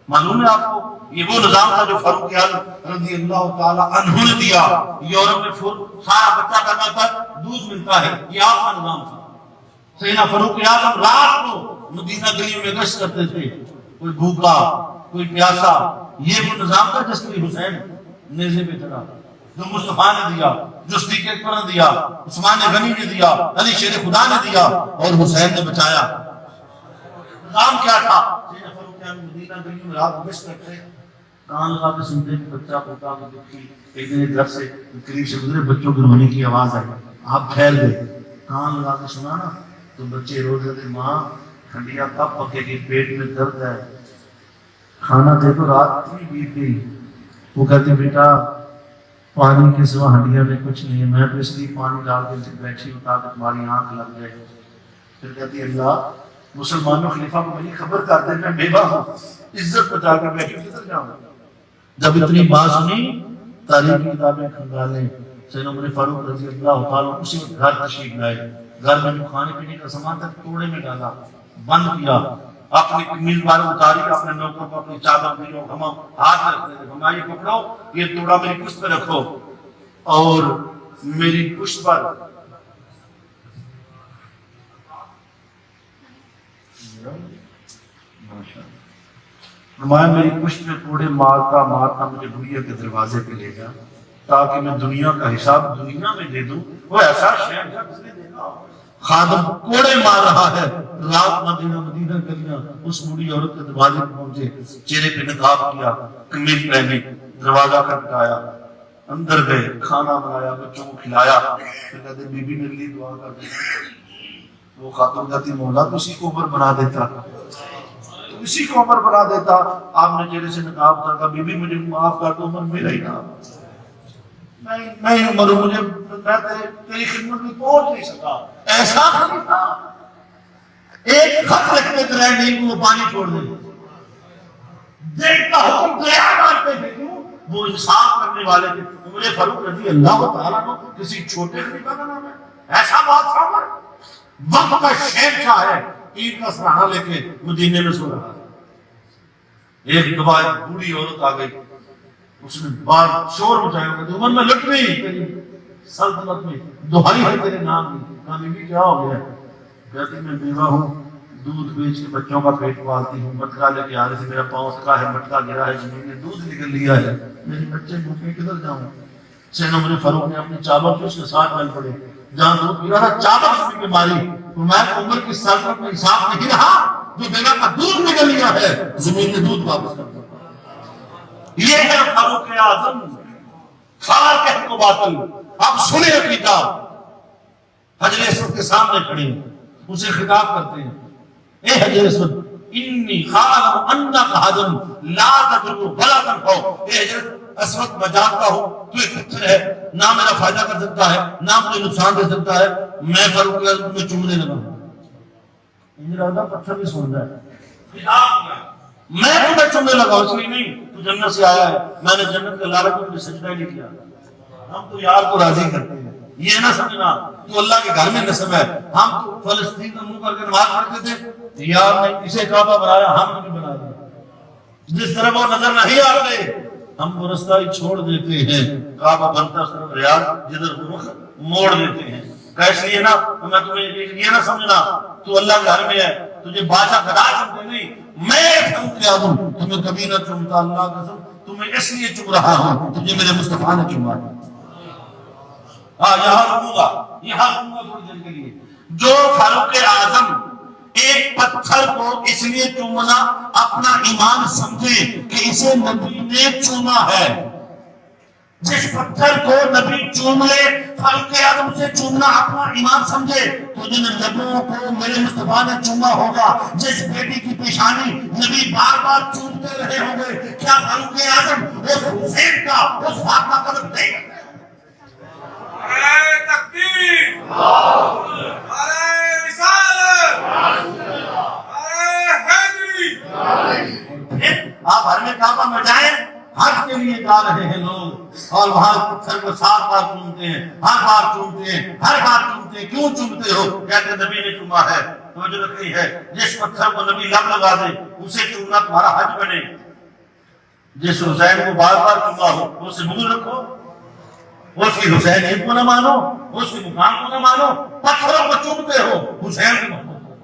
معلوم ہے آپ کو؟ یہ وہ نظام تھا جو فاروق اعظم رضی اللہ تعالیٰ عنہ نے دیا۔ یورپ میں سارا بچہ پیدا کر دودھ ملتا ہے، یہ آپ کا نظام تھا۔ سیدنا فاروق اعظم رات کو مدینہ گلیوں میں گشت کرتے تھے، کوئی بھوکا کوئی پیاسا، یہ وہ نظام تھا جس کے لیے حسین نیزے پہ چڑھا، جو مصطفیٰ نے دیا، جو صدیق اکبر نے دیا، عثمان غنی نے دیا، علی شیر خدا نے دیا، اور حسین نے بچایا۔ نظام کیا تھا؟ سیدنا فاروق اعظم مدینہ گلیوں میں رات گشت کرتے، کان لگا کے سنتے کہ بچہ پوتا کو دکھی، ایک دن گھر سے قریب سے گزرے، بچوں کے رونے کی آواز آئی، آپ ٹھہر گئے، کان لگا کے سنا نا تو بچے رو رہے تھے، ماں ہڈیاں کب پکے گی، پیٹ میں درد ہے، کھانا دے تو رات نہیں بیت گئی. وہ کہتے بیٹا پانی کے سوا ہڈیاں میں کچھ نہیں ہے، میں تو اس لیے پانی ڈال کے بیٹھی ہوں تاکہ تمہاری آنکھ لگ جائے. پھر کہتی اللہ مسلمانوں خلیفہ کو میری خبر کر دے، میں بیوہ ہوں، عزت بچا کر بیٹھی ہوں، کدھر جاؤں. جب اتنی بات سنی تاریخ کی کتابیں کھنگالیں، سیدنا عمر فاروق رضی اللہ تعالیٰ اسی وقت گھر تشریف لائے. گھر میں جو کھانے پینے کا سامان تھا توڑے میں ڈالا، بند کیا، اپنی قمیض بار اتاری، اپنے نوکر کو اپنی چادر پیلو ہم ہاتھ رکھتے تھے، ہمارا یہ پکڑو، یہ توڑا میری پشت پہ رکھو اور میری پشت پر نمایاں میری پشت پہ کوڑے مارتا مارتا مجھے دنیا کے دروازے پہ لے گیا تاکہ میں دنیا کا حساب دنیا میں دے دوں. وہ ایسا شہر تھا جس نے دیکھا خادم کوڑے مار رہا ہے، رات مدینہ مدینہ گلیاں، اس بوڑھی عورت کے دروازے پہ پہنچے، چہرے پہ نقاب کیا، قمیض پہنی، دروازہ کھٹکھٹایا، اندر گئے، کھانا بنایا، بچوں کو کھلایا. پھر کہتے بی بی میرے لیے دعا کر دے. وہ خاتون کہتی مولا تو اسی کو عمر بنا دیتا، تو اسی کو عمر بنا دیتا. آپ نے چہرے سے نقاب کر کہا بی بی مجھے معاف کر دو، عمر میرا ہی نام، میں ہی عمر ہوں، مجھے میں تیری خدمت میں پہنچ نہیں سکا. ایسا خلیفہ ایک خط لکھنے کے رہے نہیں، وہ پانی چھوڑ دے، دیکھ کا حکم دیا مانتے تھے. کیوں؟ وہ انصاف کرنے والے تھے. عمر فاروق رضی اللہ تعالیٰ عنہ کسی چھوٹے خلیفہ کا نام ہے؟ ایسا بات تھا عمر، وقت کا شہنشاہ ہے، عید کا سراہا لے کے مدینے میں سو رہا. ایک دفعہ ایک بوڑھی عورت آ گئی، اس نے بار شور مچایا، کہ عمر میں لٹ گئی تیری سلطنت میں، دہائی ہے تیرے نام کی. کہا بی بی کیا ہو گیا؟ کہتی میں بیوہ ہوں، دودھ بیچ کے بچوں کا پیٹ پالتی ہوں، مٹکا لے کے آ رہے تھے، میرا پاؤں سکا ہے، مٹکا گرا ہے زمین میں، دودھ نکل لیا ہے، میرے بچے بھوکے کدھر جاؤں. سیدنا عمر فاروق نے اپنی چابک اس کے ساتھ مل پڑے، جہاں دودھ گرا تھا چابک اس کی ماری. میں عمر کی سلطنت میں انصاف نہیں رہا، جو بیوہ کا دودھ نکل لیا ہے زمین میں دودھ واپس کر دو. یہ ہے فاروق اعظم، سارا کہت کو باطل. اب سنیں اپنی کتاب، حجر اسود کے سامنے کھڑے ہیں، اسے خطاب کرتے ہیں، اے حجر اسود انی خالم انک حجر لا تضر ولا تنفع. اے حجر اسود میں جانتا ہوں تو ایک پتھر ہے، نہ میرا فائدہ کر سکتا ہے نہ مجھے نقصان دے سکتا ہے. میں فاروق اعظم میں چومنے لگا ہوں. انجر پتھر بھی سن رہا ہے، میں تمہیں چومنے لگا ہوں، اس لیے نہیں تو جنت سے آیا ہے، میں نے جنت کے لالچ میں تجھے سجدہ نہیں کیا. ہم تو یار کو راضی کرتے ہیں، یہ نہ سمجھنا تو اللہ کے گھر میں نسب ہے. ہم تو فلسطین میں منہ کر کے نماز پڑھتے تھے، یار نے اسے کعبہ بنایا، ہم نے بنا دیا. جس طرح وہ نظر نہیں آتے ہم وہ رستہ ہی چھوڑ دیتے ہیں، کعبہ بنتا اس طرف ریاض جدھر رخ موڑ دیتے ہیں. اس لیے نا میں تمہیں یہ نہ سمجھنا تو اللہ کے گھر میں ہے، تجھے بادشاہ خدا چمتے نہیں. میں فاروق اعظم تمہیں کبھی نہ چومتا، اللہ قسم تمہیں اس لیے چم رہا ہوں تجھے میرے مصطفیٰ نے چما. یہاں رکوں گا تھوڑی دیر کے لیے. جو فاروق اعظم ایک پتھر کو اس لیے چومنا اپنا ایمان سمجھے کہ اسے نبی نے چوما ہے، جس پتھر کو نبی چوم لے فاروق اعظم سے چومنا اپنا ایمان سمجھے تو جن نبیوں کو میرے مصطفیٰ نے چوما ہوگا، جس بیٹی کی پیشانی نبی بار بار چومتے رہے ہوں گے، کیا فاروق اعظم اس حسین کا اس فاطمہ کا قدر نہیں کرتے؟ تکبیر، نعرہ رسالت، نعرہ حیدری. آپ ہر میں کعبہ میں جائیں، حج کے لیے جا رہے ہیں لوگ اور وہاں پتھر کو 7 بار چومتے ہیں، ہر بار چومتے ہیں، ہر بار چومتے ہیں. کیوں چومتے ہو؟ کہتے نبی نے چوما ہے. توجہ رکھنی ہے، جس پتھر کو نبی لب لگا دے اسے چومنا تمہارا حج بنے. جس حسین کو بار بار چوما ہو اس سے بغض رکھو، اس کی حسین ایک کو نہ مانو، اس کے مقام کو نہ مانو، پتھروں کو چومتے ہو، حسین کو محبت کرو.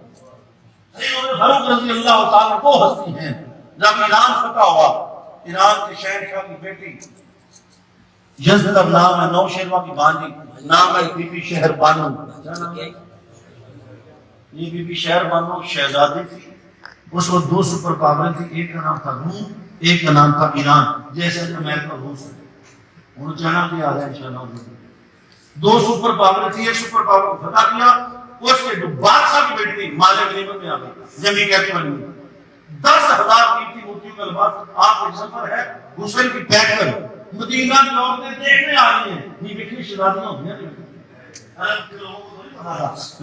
سیدنا فاروق رضی اللہ تعالیٰ کو ہستی ہیں. جب ایران فتح ہوا، ایران کے شہنشاہ کی بیٹی یزدہ نام ہے، نوشہرواں کی بانجی، نام ہے بی بی شہر بانو. یہ بی بی شہر بانو شہزادی تھی. اس وقت 2 سپر پاور تھی، ایک کا نام تھا روم، ایک کا نام تھا ایران. جیسے امریکہ روس ہے، انہوں چاہنا بھی آ رہا ہے انشاءاللہ. 2 سپر پاور تھی، ایک سپر پاور کو فتح کیا، اس کے جو بادشاہ کی بیٹی تھی مالک غنیمت میں آ گئی جنگی قیدی بن گئی 10,000 قیمتی موتیوں کا لباس آپ کے جسم پر ہے حسین کی بیٹھ کر مدینہ کی عورتیں دیکھنے آ رہی ہیں یہ بکری شہزادیاں ہوتی ہیں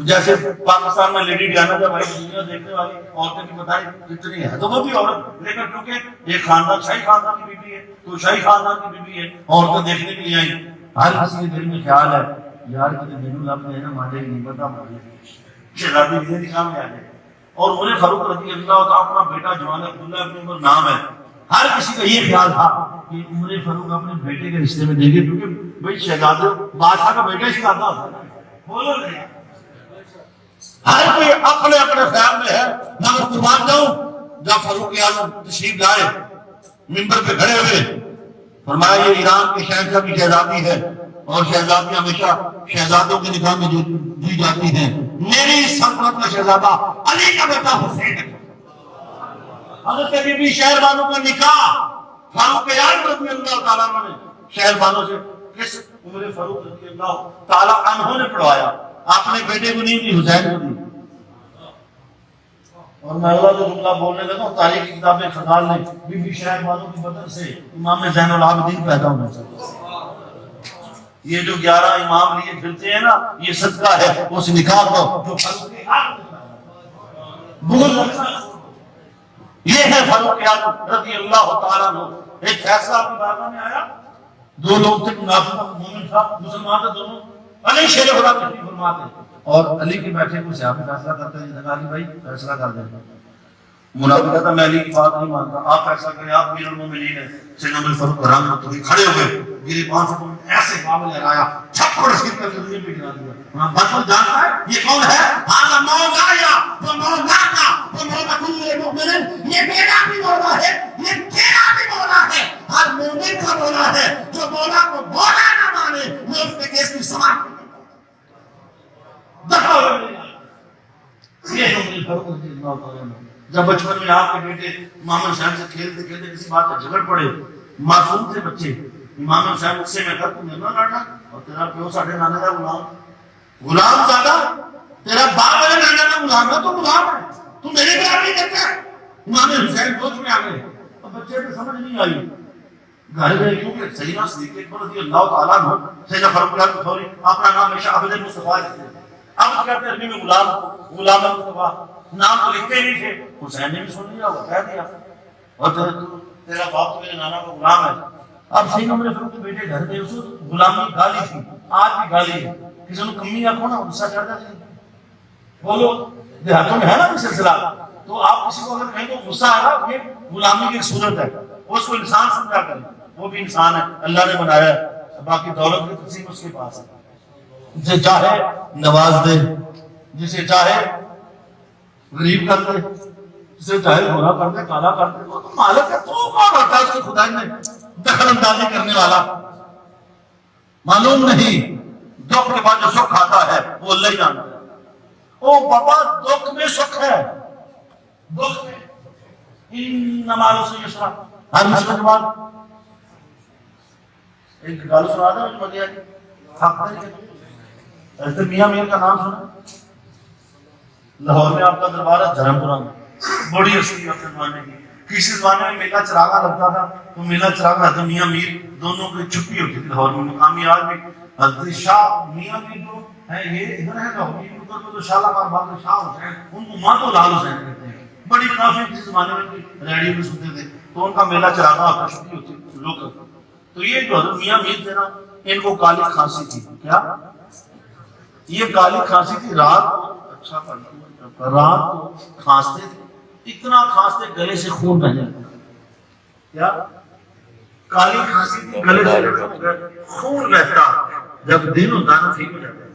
جیسے پاکستان میں لیڈی ڈیانا جب آئی دنیا دیکھنے والی عورتیں کی بتائی کتنی ہے تو وہ بھی عورت لیکن کیونکہ یہ خاندان شاہی خاندان کی بیٹی ہے تو شاہی خاندان کی بیٹی ہے عورتیں دیکھنے کے لیے آئی ہر کسی کے دل میں خیال ہے یار کتنے دن اپنے ہے نا مالے نہیں پتا شہزادی بھی نکام میں آ جائے اور عمر فاروق رضی اللہ تعالیٰ اپنا بیٹا جوان عبداللہ ابن عمر نام ہے ہر کسی کا یہ خیال تھا کہ عمر فاروق اپنے بیٹے کے رشتے میں دیں گے کیونکہ بھائی شہزادے بادشاہ کا بیٹا شہزادہ ہوتا ہے بولو نہیں ہر کوئی اپنے اپنے خیال میں ہے مگر قربان جاؤں جب فاروق اعظم تشریف لائے منبر پہ کھڑے ہوئے فرمایا یہ ایران کے شہنشاہ کی شہزادی ہے اور شہزادی ہمیشہ شہزادوں کے نکاح میں دی جاتی ہیں میری سلطنت کا شہزادہ علی کا بیٹا حسین ہے حضرت بی بی شہر بانو کا نکاح فاروق اعظم رضی اللہ تعالیٰ عنہ نے شہر بانو سے کس عمر فاروق رضی اللہ تعالیٰ عنہ نے پڑھوایا اپنے بیٹے کو نہیں دی حسین کو دی اور میں اللہ کا جملہ بولنے لگا ہوں تاریخ کی کتاب خزال نے بی بی شہر بانو کی بدن سے امام زین العابدین پیدا ہونا چاہیے یہ جو 11 امام لیے پھرتے ہیں نا یہ صدقہ ہے اس نکاح کو جو فاروق اعظم یہ ہے فاروق اعظم رضی اللہ تعالیٰ عنہ ایک فیصلہ اپنی بارگاہ میں آیا دو لوگ تھے منافق مومن تھا مسلمان تھے دونوں علی شیر خدا تشریف فرما تھے اور علی کے بیٹھے کو صحابہ فیصلہ کرتے ہیں جناب علی بھائی فیصلہ کر دیں منافق کہتا میں علی کی بات نہیں مانتا آپ فیصلہ کریں آپ امیر المومنین ہیں سیدنا عمر فاروق رحمۃ اللہ کھڑے ہوئے گری 500 پاؤنڈ ایسے قابل لہرایا چھپڑ اس کر کے زمین پہ گرا دیا بطل جانتا ہے یہ کون ہے ہاں مولا یا وہ مولا کا وہ مولا کل مومن یہ میرا بھی مولا ہے یہ تیرا بھی مولا ہے ہر مومن کا مولا ہے جو مولا کو مولا نہ مانے وہ اس کے کیس کی سماعت دفع ہو یہ عمر فاروق رضی اللہ تعالیٰ عنہ جب بچپن میں آپ کے بیٹے امام حسین سے کھیلتے کھیلتے کسی بات پر جھگڑ پڑے معصوم تھے بچے امام حسین غصے میں کر تو میرا لڑنا اور تیرا پیو ساڑھے نانے کا غلام زیادہ تیرا باپ میرے نانے کا غلام ہے تو غلام ہے تو میرے خلاف نہیں کرتا امام حسین سوچ میں آ گئے اور بچے کو سمجھ نہیں آئی گھر گئے کیونکہ سیدنا صدیق اکبر رضی اللہ تعالیٰ عنہ سیدنا فاروق اعظم فوری اپنا نام ہمیشہ عبد المصطفیٰ رکھتے اب کہتے ہیں عربی میں غلام مصطفیٰ نام تو لکھتے نہیں تھے حسین نے بھی سن لیا وہ کہہ دیا اور تیرا باپ تو میرے نانا کا غلام ہے اب سیدنا عمر فاروق کے بیٹے گھر گئے اس غلامی گالی تھی آج بھی گالی ہے کسی نے کمی آنکھوں نا غصہ چڑھ جاتی بولو دیہاتوں میں ہے نا سلسلہ تو آپ کسی کو اگر کہیں تو غصہ آ رہا یہ غلامی کی ایک صورت ہے اس کو انسان سمجھا کریں وہ بھی انسان ہے اللہ نے بنایا ہے باقی دولت کی تقسیم اس کے پاس ہے جسے چاہے نواز دے جسے چاہے غریب کر دے جسے چاہے گورا کر دے کالا کر دے وہ تو مالک ہے تو کون ہوتا ہے اس کے خدائی میں دخل اندازی کرنے والا معلوم نہیں دکھ کے بعد جو سکھ آتا ہے وہ اللہ ہی جانتا ہے او بابا دکھ میں سکھ ہے دکھ میں انما العسر یسرا ہر مشکل کے بعد ایک گل سنا تھا مجھے بتایا حق ہے میاں میر کا نام سنا لاہور میں آپ کا دربار ہے دھرم پورہ میں بڑی ہستی ہے زمانے کی کسی زمانے میں میلہ چراغا لگتا تھا تو میلہ چراغا حضرت میاں میر دونوں کی چھٹی ہوتی تھی لاہور میں مقامی آج بھی حضرت شاہ میاں میر جو ہے یہ ادھر ہے لاہور میں ادھر میں تو شاہ لقار باب شاہ حسین ان کو ماں تو لال حسین کہتے ہیں بڑی منافع کسی زمانے میں ریڈیو میں سنتے تھے تو ان کا میلہ چراغا ہوتا چھٹی ہوتی لوگ تو یہ جو حضرت میاں میر تھے نا ان کو کالی کھانسی تھی کیا یہ کالی کھانسی تھی رات اچھا رات کو کھانستے تھے اتنا کھانستے گلے سے خون بہ جاتا کیا کالی کھانسی تھی گلے سے خون بہتا جب دن ہوتا نا ٹھیک ہو جاتا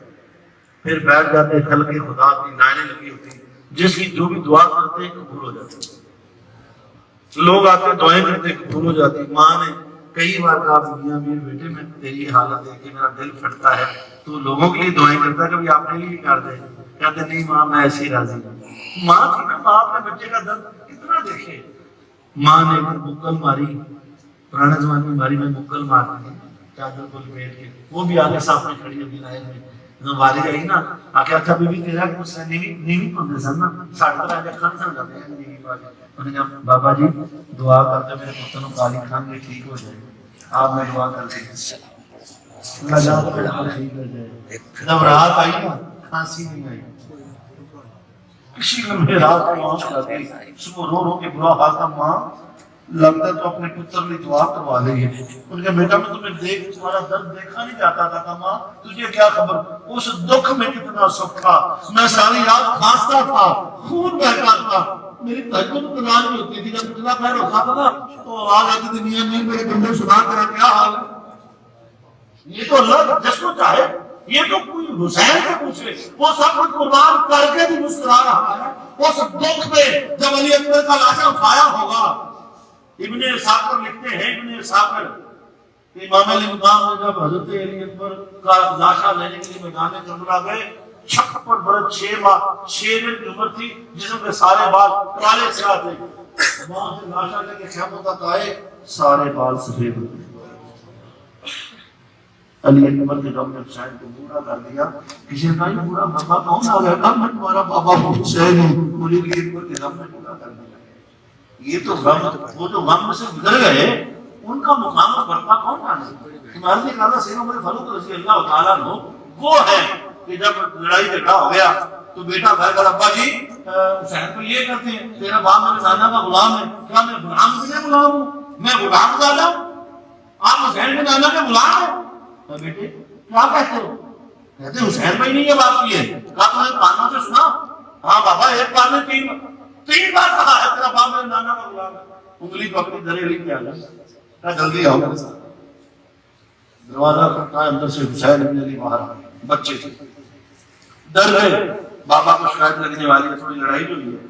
پھر بیٹھ جاتے خلق خدا کی لائنیں لگی ہوتی جس کی جو بھی دعا کرتے قبول ہو جاتی لوگ آتے دعائیں کرتے قبول ہو جاتی ماں نے کئی بار کہا میاں میر بیٹے میں تیری حالت دیکھ کے میرا دل پھٹتا ہے تو لوگوں کے لیے دعائیں کرتا ہے کبھی آپ کے لیے بھی کر دے کہتے نہیں ماں میں ایسے ہی راضی ہوں ماں تھی نا ماں اپنے بچے کا درد کتنا دیکھے ماں نے مکل ماری پرانے زمانے میں ماری میں مکل مارتی تھی چادر کو لپیٹ کے وہ بھی آگے سامنے کھڑی ہوگی لائن میں والد آئی نا آکے اچھا بی بی تیرا کہ اس نے نیوی پندے سن نا ساڑھ پر آجا کھانے سن جاتے ہیں نیوی پاجے انہوں نے کہا بابا جی دعا کرتے میرے پتنوں قالی خان کے ٹھیک ہو جائے آپ میں دعا کرتے ہیں اللہ جاتا میرے پر ٹھیک ہو جائے جب رات آئی نا کھانسی نہیں آئی کسی لمحے رات کو ماں کر دی صبح رو رو کے برا حال تھا ماں لگتا تو اپنے پتر نے دعا کروا لی ہے ان کے بیٹا میں تمہیں دیکھ تمہارا درد دیکھا نہیں جاتا تھا کہ ماں تجھے کیا خبر اس دکھ میں کتنا سکھ تھا میں ساری رات کھانستا تھا خون بہتا تھا میری تہجد قضا نہیں ہوتی تھی جب قضا خیر ہوتا تھا نا تو آواز آتی تھی میاں نہیں میرے بندے سنا تیرا کیا حال ہے یہ تو اللہ جس کو چاہے یہ تو کوئی حسین سے پوچھے وہ سب کچھ قربان کر کے بھی مسکرا رہا ہے اس دکھ میں جب علی اکبر کا لاشا اٹھایا ہوگا ابن اسحاق لکھتے ہیں ابن اسحاق امام علی مقام میں جب حضرت علی اکبر کا لاشا لینے کے لیے میدان کربلا گئے چھک پر برد 6 ماہ 6 دن کی عمر تھی جسم کے سارے بال کالے سے آتے وہاں سے لاشا لے کے خیمہ تک آئے سارے بال سفید ہوتے علی اکبر کے غم نے حسین کو بوڑھا کر دیا کسی نے کہا یہ بوڑھا بابا کون آ گیا کہا میں تمہارا بابا حسین ہوں مجھے علی اکبر کے غم نے بوڑھا کر دیا یہ تو غم وہ تو غم سے گزر گئے ان کا مقام برپا کون جانے تمہارے لیے کہا سید عمر فاروق رضی اللہ تعالیٰ عنہ وہ ہے کہ جب لڑائی جھگڑا ہو گیا تو بیٹا کہا کہ ابا جی حسین کو یہ کہتے ہیں تیرا باپ میرے نانا کا غلام ہے کیا میں غلام کے لیے غلام ہوں میں غلام زیادہ آپ حسین کے نانا کے غلام ہیں بیٹے کیا کہتے ہو کہتے حسین بھائی نہیں یہ بات کی ہے کہا تمہیں کانوں سے سنا ہاں بابا ایک بار میں 3 بار کہا ہے تیرا باپ میرے نانا کا غلام ہے انگلی پکڑی دریلی کیا کہا جلدی آؤ میرے ساتھ دروازہ کھٹکا اندر سے حسین ابن علی باہر بچے تھے ڈر گئے بابا کو شکایت لگنے والی ہے تھوڑی لڑائی جو ہوئی ہے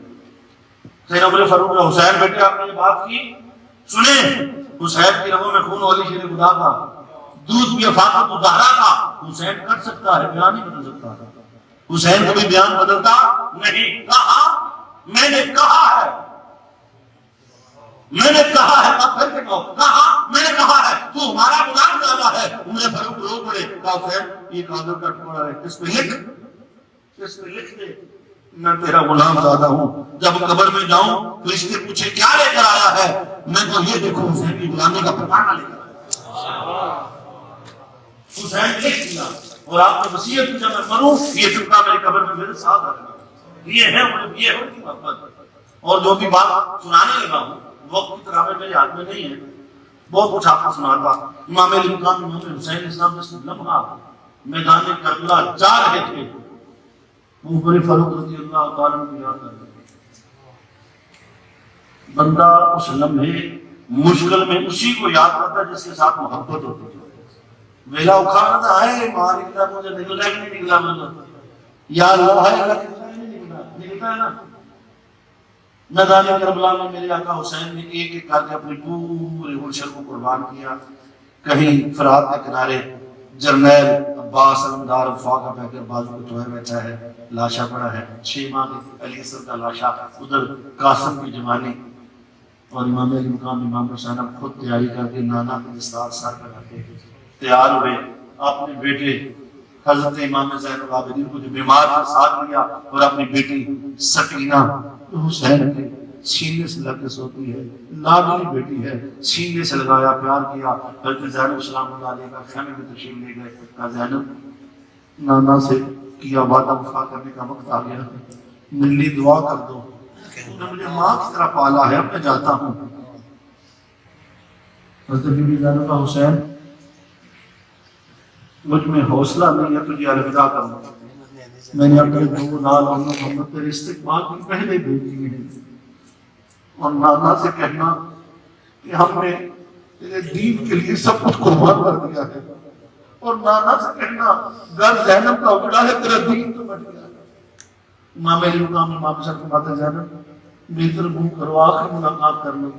سید عمر فاروق نے حسین بیٹے آپ نے یہ بات کی سنیں حسین کی رگوں میں خون والی شیر خدا تھا دودھ بھی فاطمہ کو زہرا تھا حسین کر سکتا ہے بیان نہیں بدل سکتا تھا حسین کبھی بیان بدلتا نہیں کہا میں نے کہا ہے میں نے کہا ہے پھر سے کہو کہا میں نے کہا ہے تو ہمارا غلام زیادہ ہے عمر فاروق رو پڑے کہا حسین یہ کاغذ کا ٹکڑا ہے اس پہ لکھ دے میں تیرا غلام زیادہ ہوں جب قبر میں جاؤں تو اس سے پوچھے کیا لے کر آیا ہے میں تو یہ دیکھوں حسین کی غلامی کا پٹانا لے کر آیا حسین لکھ دیا اور آپ نے وصیت کی جب میں مروں یہ ٹکڑا میری قبر میں میرے ساتھ رکھنا یہ ہے ان کی محبت اور جو بھی بات سنانے لگا ہوں وقت کی طرح میرے ہاتھ میں نہیں ہے بہت کچھ آپ کو سناتا امام علی مقام امام حسین اسلام جس لمحہ میدان کربلا جا رہے تھے عمر فاروق رضی اللہ تعالیٰ عنہ یاد کر بندہ اس لمحے مشکل میں اسی کو یاد کرتا جس کے ساتھ محبت ہوتی ہے ویلا اکھانا تھا ہے ماں نکلا مجھے نکلا کہ نہیں نکلا مجھے یا اللہ ہے نکلتا ہے نا میدان کربلا میں میرے آقا حسین نے ایک ایک کر کے اپنے پورے گلشن کو قربان کیا کہیں فرات کے کنارے جرنیل عباس علمدار وفا کا پیکر بازو کو دھوئے بیٹھا ہے لاشا پڑا ہے 6 ماہ کے علی اصغر کا لاشا ادھر قاسم کی جوانی اور امام علی مقام امام حسین خود تیاری کر کے نانا کے دستار سر کر کے تیار ہوئے اپنے بیٹے حضرت امام زین العابدین کو جو بیمار کا ساتھ لیا اور اپنی بیٹی سکینہ حسین کے سینے سے لگ کے سوتی ہے لاڈلی بیٹی ہے سینے سے لگایا پیار کیا حضرت زینب السلام اللہ علیہ کا خیمے میں تشریف لے گئے کہا زینب نانا سے کیا وعدہ وفا کرنے کا وقت آ گیا میرے لیے دعا کر دو تو نے مجھے ماں کی طرح پالا ہے اب میں جاتا ہوں حضرت بی بی زینب کا حسین مجھ میں حوصلہ نہیں ہے تجھے الوداع کرنا میں نے اپنے 2 نال محمد تیرے استقبال کی پہلے بھیج دیے ہیں اور نانا سے کہنا کہ ہم نے تیرے دین کے لیے سب کچھ قربان کر دیا ہے اور نانا سے کہنا گھر زینب کا اجڑا ہے تیرا دین تو بچ گیا ہے امام علی مقام امام حسین فرماتے زینب میری طرف منہ کرو آخر ملاقات کر لو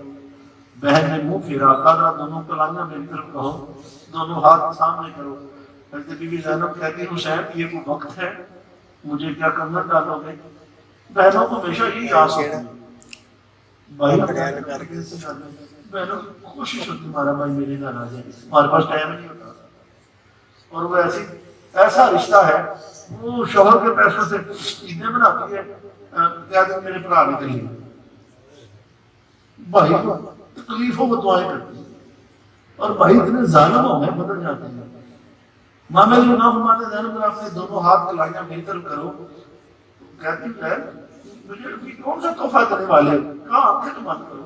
بہن نے منہ پھیرا کہا دونوں کلانا میری طرف کہو دونوں ہاتھ سامنے کرو حضرت بی بی زینب کہتی حسین یہ کوئی وقت ہے مجھے کیا کرنا ڈالو گے بہنوں کو ہمیشہ یہی آس ہوتی ہے بھائی بہنوں کوشش ہوتی تمہارا بھائی میرے گھر آ جائے ہمارے پاس ٹائم نہیں ہوتا اور وہ ایسا رشتہ ہے، وہ شوہر کے پیسوں سے عیدیں بناتی ہے، کہتے ہیں میرے بھرا نکل لیے، بھائی تکلیفوں کو دعائیں کرتی ہیں، اور بھائی اتنے ظالم ہو گئے بدل جاتے ہیں۔ ماما جی نام فرماتے ہیں زینب اپنے دونوں ہاتھ کلائیاں میری طرف کرو، کہتی ہے مجھے ابھی کون سا تحفہ کرنے والے ہو؟ کہا آنکھیں تو بند کرو،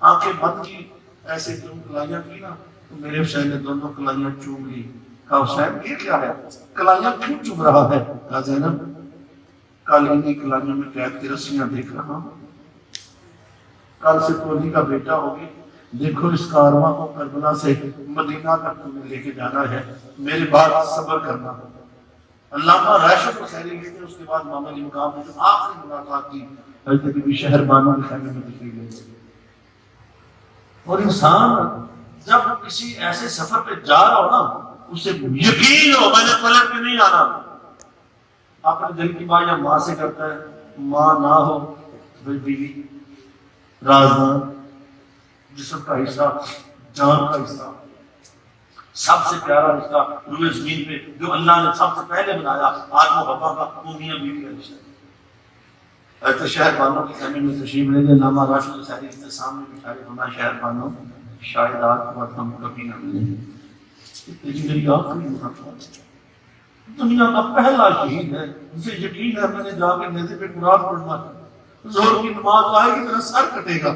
آنکھیں بند کی، ایسے کیوں کلائیاں کی نا، تو میرے حسین نے دونوں کلائیاں چوم لی۔ کہا حسین یہ کیا ہے، کلائیاں کیوں چوم رہا ہے؟ کہا زینب کل انہی کلائیوں میں قید کی رسیاں دیکھ رہا ہوں، کل سے تو علی کا بیٹا ہوگی، دیکھو اس کارواں کو کربلا سے مدینہ تک تمہیں لے کے جانا ہے، میرے بعد صبر کرنا۔ علامہ راشد حسینی لکھتے ہیں اس کے بعد ماما علی مقام نے جو آخری ملاقات کی حضرت بی بی شہر بانو کے خیمے میں دکھی گئی۔ اور انسان جب کسی ایسے سفر پہ جا رہا ہو نا، اسے یقین ہو میں نے پلٹ کے نہیں آنا، اپنے دل کی بات یا ماں سے کرتا ہے، ماں نہ ہو بیوی، رازدار، جسم کا حصہ، جان کا حصہ، سب سے پیارا رشتہ روئے زمین پہ جو اللہ نے سب سے پہلے بنایا، آدم و حوا کا، وہ میاں بیوی کا رشتہ۔ حضرت شہر بانو کے خیمے میں تشریف لے گئے، علامہ راشد حسینی کے سامنے بٹھائے، فرمایا شہر بانو شاید آج کے بعد ہم کبھی نہ ملیں، تیری میری آخری ملاقات، دنیا کا پہلا شہید ہے، مجھے یقین ہے میں نے جا کے نیزے پہ قرآن پڑھنا ہے، زور کی نماز آئے گی میرا سر کٹے گا،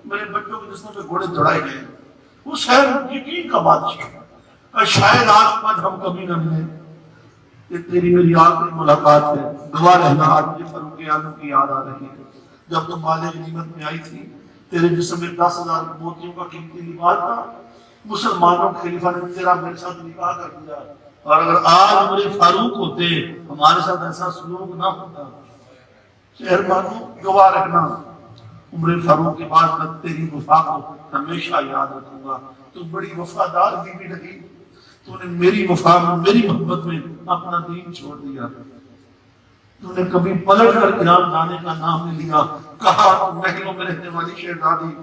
میرے بچوں کے جسموں پہ گھوڑے دوڑائے گئے، وہ شہر یقین کا بادشاہ، شاید آج کے بعد ہم کبھی نہ ملیں، یہ تیری میری آخری ملاقات ہے، گواہ رہنا۔ آج مجھے فاروق اعظم کی یاد آ رہی ہے، جب تم مال غنیمت میں آئی تھی، تیرے جسم میں 10,000 موتیوں کا قیمتی لباس تھا، مسلمانوں کے خلیفہ نے تیرا میرے ساتھ نکاح کر دیا، اور اگر آج عمر فاروق ہوتے ہمارے ساتھ ایسا سلوک نہ ہوتا۔ شہر بانو گواہ رکھنا، عمر فاروق کے بعد میں تیری وفا کو ہمیشہ یاد رکھوں گا، تو بڑی وفادار بیوی رہی، تو نے میری وفا میں میری محبت میں اپنا دین چھوڑ دیا، تو نے کبھی پلٹ کر ایران جانے کا نام نہیں لیا، کہا محلوں میں رہنے والی شہزادی،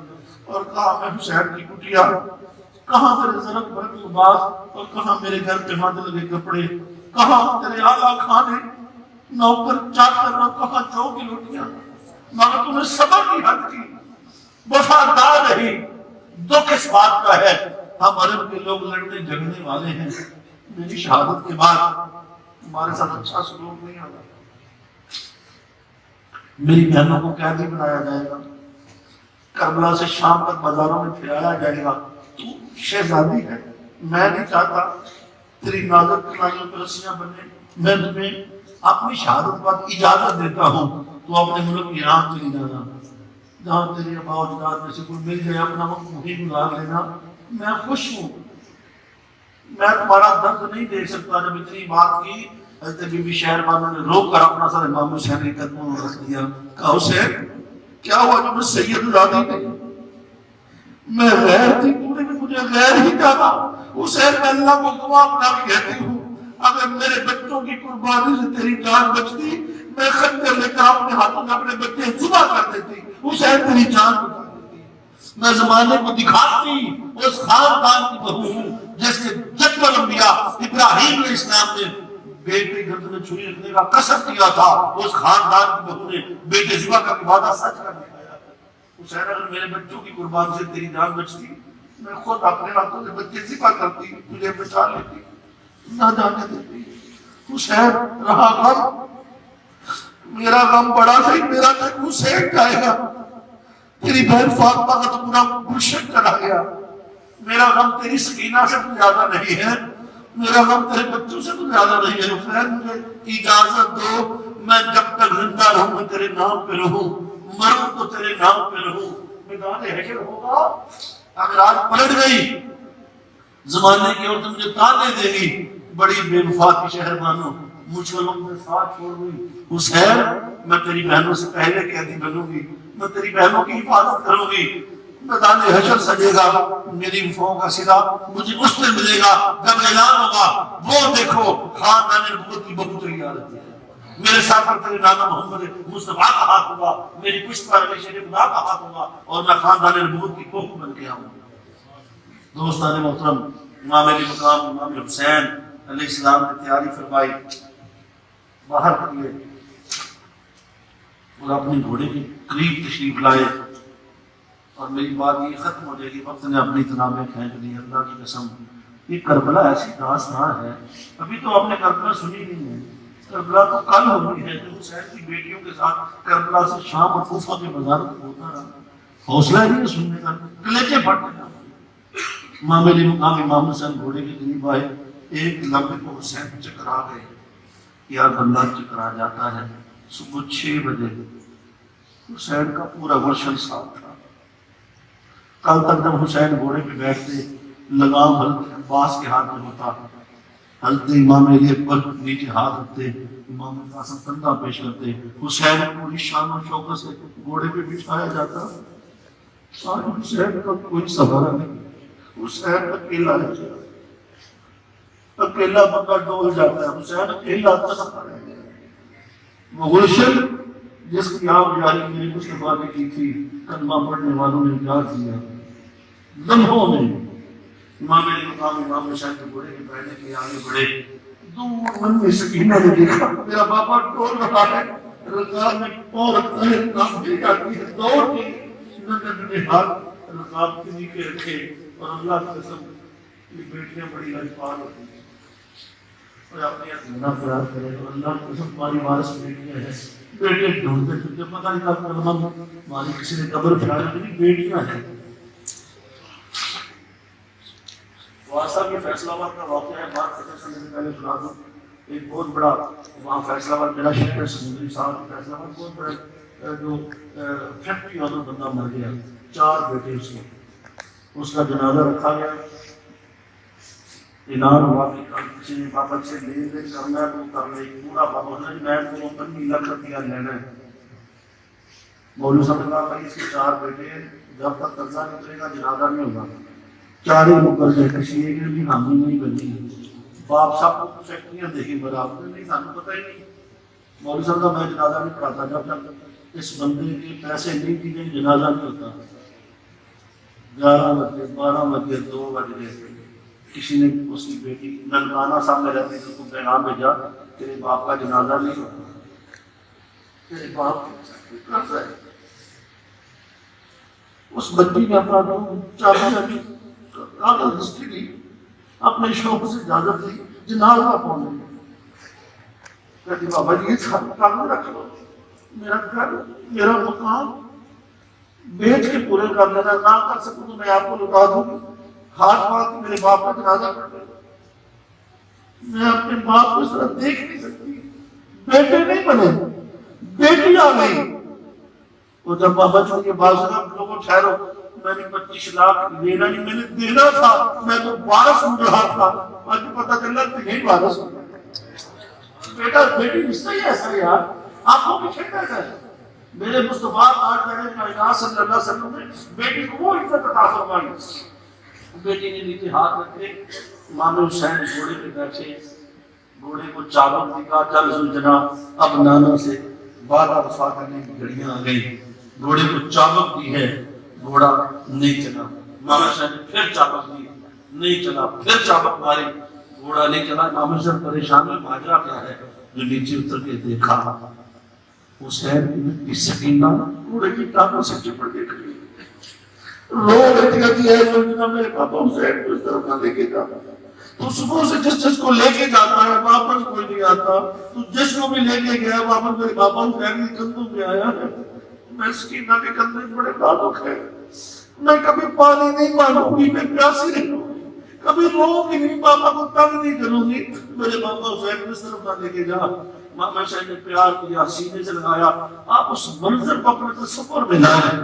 اور کہا میں حسین کی کٹیا، کہاں تیرے زرق برق لباس، اور کہاں میرے گھر پہ ہاتھ لگے کپڑے، کہاں تیرے آلہ کھانے، نوکر چاکر، اور کہاں جو کی روٹیاں، مگر تم نے صبر کی حد کی، وفادار رہی۔ دکھ اس بات کا ہے ہم عرب کے لوگ لڑنے جھگڑنے والے ہیں، میری شہادت کے بعد تمہارے ساتھ اچھا سلوک نہیں آتا، میری بہنوں کو قیدی بنایا جائے گا، کربلا سے شام تک بازاروں میں پھرایا جائے گا، تو شہزادی ہے، میں نہیں چاہتا تیری نازک کلائیوں پر رسیاں بنے، میں تمہیں اپنی شہادت کے بعد اجازت دیتا ہوں تو اپنے ملک ایران چلی جانا، جہاں تیرے آباء و اجداد میں سے کوئی مل جائے، اپنا وقت وہیں گزار لینا، میں خوش ہوں، میں تمہارا درد نہیں دیکھ سکتا۔ جب اتنی بات کی حضرت بی بی شہر بانو نے روک کر اپنا سر امام حسین کے قدموں میں رکھ دیا، کہا حسین کیا ہوا جو میں سید زادی تھی، میں غیر تھی، تو نے مجھے غیر ہی کہا، حسین میں اللہ کو گواہ بنا کے کہتی ہوں اگر میرے بچوں کی قربانی سے تیری جان بچتی، میں خنجر لے کر اپنے ہاتھوں میں اپنے بچے ذبح کر دیتی، حسین تیری جان بچا دیتی، میں زمانے کو دکھاتی اس خاندان کی بہو ہوں جس کے جد الانبیاء ابراہیم علیہ السلام نے بیٹے گردن میں چھری رکھنے کا قسم کیا تھا، اس خاندان کی بہو نے بیٹے ذبح کا وعدہ سچ کر دکھایا۔ حسین اگر میرے بچوں کی قربان سے تیری جان بچتی، میں خود اپنے ہاتھوں سے بچے ذبح کرتی، تجھے بچا لیتی، نہ جانے دیتی۔ حسین رہا غم، میرا غم بڑا صحیح، میرا تک حسین جائے گا، تیری بہن فاطمہ کا تو پورا گلشن چلا گیا، میرا غم تیری سکینہ سے تو زیادہ نہیں ہے، میرا غم تیرے بچوں سے تو زیادہ نہیں ہے۔ حسین مجھے اجازت دو، میں جب تک زندہ رہوں میں تیرے نام پہ رہوں، مروں تو تیرے نام پہ رہوں۔ میدان حشر ہوگا، اگر آج پلٹ گئی زمانے کی عورت مجھے تانے دے گی، بڑی بے وفا کی شہر بانو مجھ کو لوگ میں ساتھ چھوڑ گئی، حسین میں تیری بہنوں سے پہلے قیدی بنوں گی، میں تیری بہنوں کی حفاظت کروں گی، میدان حشر سجے گا، میری وفاؤں کا صلہ مجھے اس دن ملے گا جب اعلان ہوگا وہ دیکھو خاندان نبوت کی بہو تیار ہے، میرے ساتھ پر تیرے نانا محمد مصطفیٰ کا ہاتھ ہوگا، میری پشت پر علی شریف خدا کا ہاتھ ہوگا، اور میں خاندان نبوت کی بہو بن کے آؤں گا۔ دوستان محترم، امام علی مقام امام حسین علیہ السلام نے تیاری فرمائی، باہر نکلے اور اپنے گھوڑے کے قریب تشریف لائے، اور میری بات یہ ختم ہو جائے گی، وقت نے اپنی تنابیں کھینچ لی، اللہ کی قسم یہ کربلا ایسی داستان ہے، ابھی تو آپ نے کربلا سنی نہیں ہے، کربلا تو کل ہو رہی ہے، جو حسین کی بیٹیوں کے ساتھ کربلا سے شام اور کوفہ کے بازار کو ہوتا رہا، حوصلہ نہیں ہے سننے کا، کلیجے پھٹنے کا۔ امام علی مقام امام حسین گھوڑے کے قریب آئے، ایک لمحے کو حسین چکرا گئے، یا بندہ چکرا جاتا ہے۔ صبح 6 بجے حسین کا پورا ورشن ساتھ تھا۔ کل تک جب حسین گھوڑے پہ بیٹھتے لگام حضرت عباس کے ہاتھ میں ہوتا، حضرت امام علی اکبر نیچے ہاتھ رکھتے، امام قاسم کندھا پیش کرتے، حسین پوری شان و شوکت سے گھوڑے پہ بٹھایا جاتا۔ آج حسین کا کوئی سہارا نہیں، حسین اکیلا رہ جاتا، اکیلا بندہ ڈول جاتا ہے، حسین اکیلا تنہا رہ گیا۔ وہ گلشن جس کی آپ جاری میری مصطفیٰ نے کی تھی، کلمہ پڑھنے والوں نے کیا کیا، لمحوں میں امام علی مقام امام حسین کے گھوڑے کے بیٹھنے کے آگے بڑھے، دور من میں سکینہ نے دیکھا میرا بابا ڈول رہا ہے، رکاب میں پاؤں رکھتا ہے، کافی جاتی ہے، دوڑ کے نے ہاتھ رکاب کے نیچے رکھے، اور اللہ کی قسم یہ بیٹیاں بڑی لاجواب ہوتی ہیں، اور اپنے اتنا پیار کرے، اور اللہ کی قسم ہماری وارث بیٹیاں ہیں، بیٹے ڈھونڈتے پھرتے پتہ نہیں کب کرنا ہماری کسی نے قبر پھیلائی، میری بیٹیاں ہیں۔ واسطہ کی فیصلہ آباد کا واقعہ ہے، بات ختم کرنے سے پہلے سنا دوں، ایک بہت بڑا وہاں فیصلہ آباد میرا شہر ہے، سمندری صاحب کی فیصلہ آباد بہت بڑا جو فیکٹری والا بندہ مر گیا، 4 بیٹے اس کے، اس کا جنازہ رکھا گیا، اعلان ہوا کہ کسی نے بابا سے لے دے کرنا ہے تو کر لے، پورا بابا نے میں کو 15 لاکھ روپیہ لینا ہے۔ مولوی صاحب نے کہا بھائی اس کے 4 بیٹے ہیں، جب تک قرضہ نہیں اترے گا جنازہ نہیں ہوگا، 4 ہی مقرر ہے، کسی ایک نے بھی حامی نہیں بنی، باپ صاحب کو فیکٹریاں دیکھی برابر نہیں، سانو پتہ ہی نہیں۔ مولوی صاحب کا میں جنازہ نہیں پڑھاتا، جب تک اس بندے کے پیسے نہیں دیے جنازہ نہیں ہوتا۔ 11 بجے 12 بجے 2 بجے کسی نے اس کی بیٹی ننکانہ صاحب میں رہتی تھی، اس کو پیغام بھیجا تیرے باپ کا جنازہ نہیں ہوتا، تیرے باپ قرض ہے۔ اس بچی نے اپنا چابی کاغذ ہسٹری لی، اپنے شوق سے اجازت لی، جنازہ پہنچ گئی، کہتی بابا جی یہ سارا کاغذ رکھ لو، میرا گھر میرا مقام بیچ کے پورے کر لینا، نہ کر سکوں تو میں آپ کو لٹا دوں گی، ہاتھ پاک میرے باپ کا جنازہ پڑھ لے، میں اپنے باپ کو اس طرح دیکھ نہیں سکتی، بیٹے نہیں بنے، بیٹی آ گئی۔ وہ جب بابا جی کے بعد سنا لوگوں ٹھہرو، میں نے 25 لاکھ لینا نہیں، میں نے دینا تھا، میں تو وارث ہو رہا تھا، آج پتہ چلا کہ نہیں وارث ہو رہا۔ بیٹا بیٹی رشتہ ہی ایسا ہے یار، آنکھوں کی کھیل ایسا ہے۔ میرے مصطفیٰ آج میرے کائنات صلی اللہ علیہ وسلم نے بیٹی کو وہ عزت عطا فرمائی۔ بیٹی نے نیچے ہاتھ رکھے، امام حسین گھوڑے پہ بیٹھے، گھوڑے کو چابک دکھا، چل زلجنا، اب نانا سے وعدہ وفا کرنے کی گھڑیاں آ گئی، گھوڑے کو چابک دی ہے، گھوڑا نہیں چلا، امام حسین نے پھر چابک دی، نہیں چلا، پھر چابک ماری، گھوڑا نہیں چلا۔ امام حسین پریشان میں ماجرا کیا ہے، جو نیچے اتر کے دیکھا، حسین کی سکینہ گھوڑے کی ٹانگوں سے چپڑ کے کھڑی رو رہی کہتی ہے سوچنا میرے پاپا حسین کو اس طرف نہ لے کے جاتا، تو صبح سے جس کو لے کے جاتا ہے واپس کوئی نہیں آتا، تو جس کو بھی لے کے گیا واپس میرے پاپا حسین کے کندھوں پہ آیا ہے، میں سکینہ کے کندھے بڑے تعلق ہے، میں کبھی پانی نہیں مانگوں گی، میں پیاسی رہوں گی، کبھی رو کے نہیں، پاپا کو تنگ نہیں کروں گی، میرے پاپا حسین کو اس طرف نہ لے کے جا۔ امام حسین نے پیار کیا، سینے سے لگایا۔ آپ اس منظر کو اپنے تصور میں لائیں،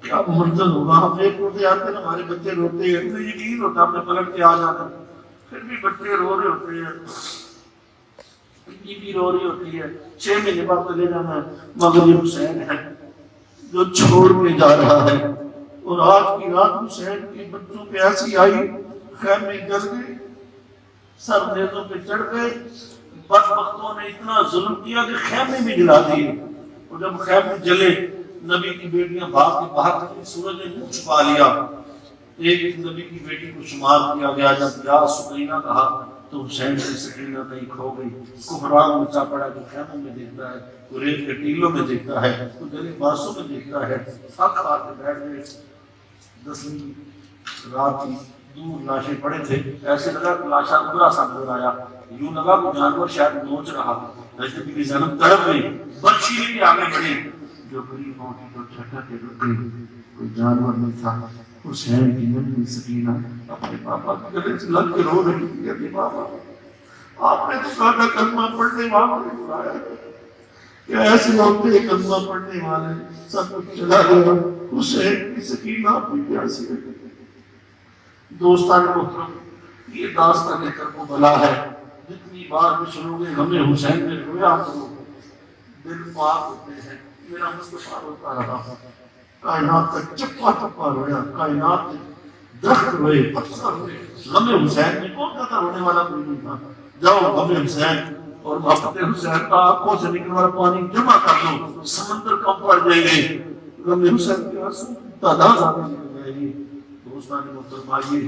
کیا منظر ہوگا؟ ہم ایک روتے آتے ہیں، ہمارے بچے روتے ہیں، ہمیں یقین ہوتا ہم نے پلٹ کے آ جانا، پھر بھی بچے رو رہے ہوتے ہیں، بیوی رو رہی ہوتی ہے، 6 مہینے بعد چلے جانا ہے، مگر یہ حسین ہے جو چھوڑ کے جا رہا ہے۔ اور آج کی رات حسین کے بچوں پہ ایسی آئی، خیمے جل گئے، سر نیزوں پہ چڑھ گئے، بدبختوں نے اتنا ظلم کیا کہ خیمے بھی جلا دیے، اور جب خیمے جلے نبی کی بیٹیاں بھاگ کے باہر نکلی، سورج نے منہ چھپا لیا، ایک نبی کی بیٹی کو شمار کیا گیا، جب یا سکینہ کہا تو حسین کی سکینہ کہیں کھو گئی، کفران مچا پڑا، جو خیموں میں دیکھتا ہے، تو ریت کے ٹیلوں میں دیکھتا ہے، تو دل باسوں میں دیکھتا ہے، تھک آ کے بیٹھ گئے۔ 10ویں رات کی، دور لاشیں پڑے تھے، ایسے لگا کہ لاشا برا سا نظر آیا، یوں لگا کہ جانور شاید نوچ رہا، حضرت بی بی زینب تڑپ گئی، بچی بھی آگے بڑھی، جو قریب پہنچی تو چھٹا کے رک گئی، کوئی جانور نہیں تھا۔ حسین کی ننھی سکینہ اپنے پاپا کے گلے سے لگ کے رو رہی تھی، اپنے پاپا آپ نے تو کہا کلمہ پڑھنے والوں نے بلایا کہ ایسے ہوتے ہیں کلمہ پڑھنے والے، سب کچھ چلا گیا، حسین کی سکینہ اپنی پیاسی ہے۔ دوستان محترم، یہ داستان کربلا ہے، جتنی بار بھی سنو گے ہمیں حسین نے رویا کرو، دل پاک ہوتے ہیں۔ میرا مصطفیٰ روتا رہا، کائنات کا چپا چپا رویا، کائنات درخت روئے، پتھر روئے، غم حسین میں کون کہتا رونے والا کوئی نہیں تھا۔ جاؤ غم حسین اور محبت حسین کا آنکھوں سے نکلنے والا پانی جمع کر دو، سمندر کم پڑ جائے گے، غم حسین کے آنسو تعداد آنے لگے گی۔ دوستان محترم، آئیے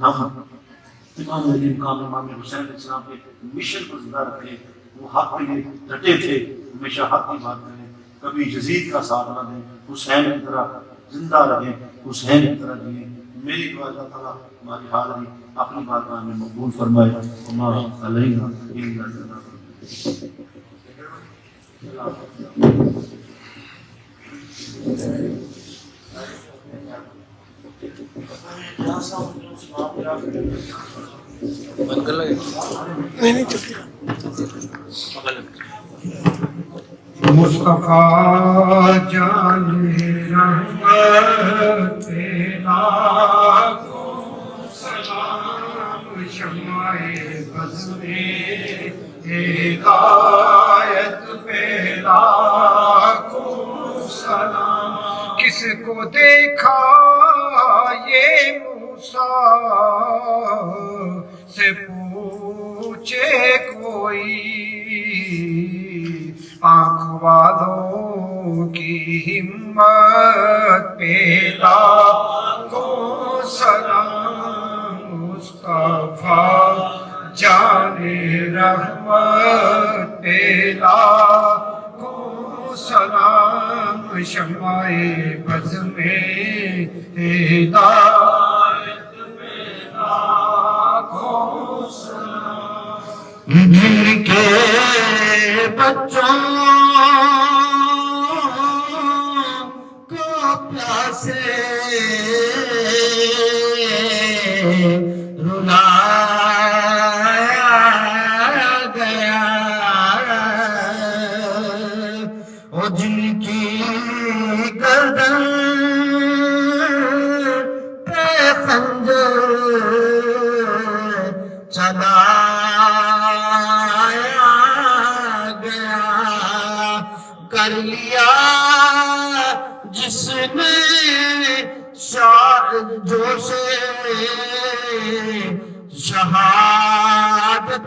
ہم امام علی مقام امام حسین علیہ السلام کے مشن کو زندہ رکھیں۔ وہ حق کے لیے ڈٹے تھے، ہمیشہ حق کی بات کریں، کبھی یزید کا ساتھ نہ دیں، حسین کی طرح زندہ رہیں، حسین کی طرح جئیں۔ میری دعا اللہ تعالیٰ ہماری حاضری اپنی بارگاہ میں مقبول فرمائے۔ وما علینا الا البلاغ۔ مصطفیٰ جان رحمت لاکھوں سلام، شمع بز میں ہدایت پہ لاکھوں سلام۔ کس کو دیکھا یہ موسیٰ سے پوچھے کوئی، آنکھ والوں کی ہمت پہ لاکھوں سلام۔ مصطفیٰ جان رحمت پہ لاکھوں سلام، شمع بز میں ہدایت پہ لاکھوں سلام۔ جن کے بچوں کو پیاسے رلایا گیا، اور جن کی گردن پہ خنجر چلایا گیا، کر لیا جس نے جوش شہادت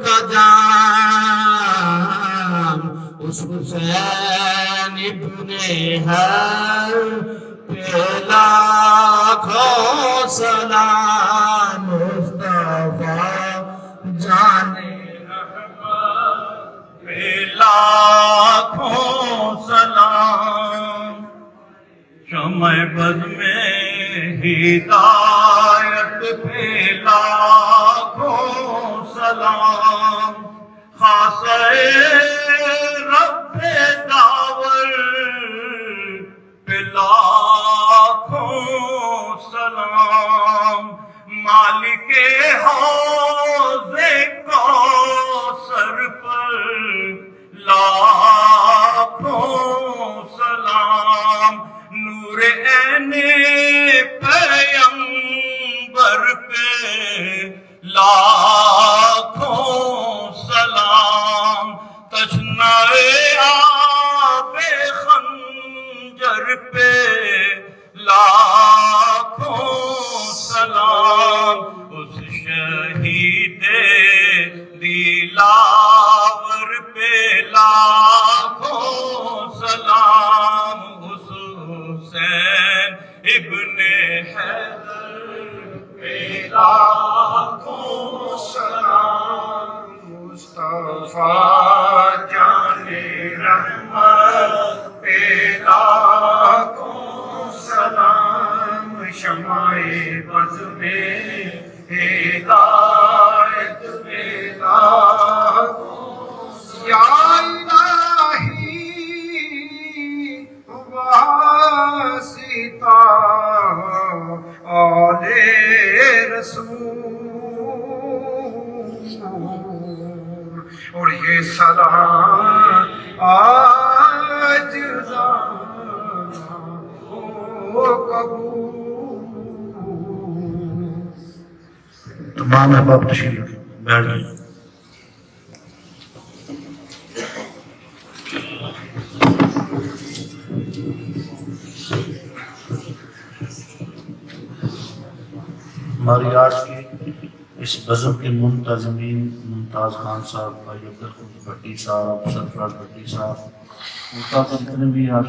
کا جام، اس حسین ابن ہر پہ لاکھوں سلام۔ مصطفیٰ جان رحمت پہ لاکھوں سلام، شمع بز میں ہدایت پہ لاکھوں سلام۔ خاصہ رب داور پہ لاکھوں سلام، مالک حوض کوثر پر لاکھوں سلام، نور عین پیغمبر پہ لاکھوں سلام، تشنہ آب خنجر پہ لاکھوں سلام، اس شہید دلاور پہ لاکھوں سلام، اس حسین ابن حیدر پہ لاکھوں بزم ہدایت بیدا یا الہی واسطہ آل رسول اور یہ سلام آج تمام احباب تشریف رکھیں، بیٹھ جائیں۔ ہماری آج کی اس بزم کے منتظمین ممتاز خان صاحب، بھائی عبدالقدوس بھٹی صاحب، سرفراز بھٹی صاحب، جتنے بھی آج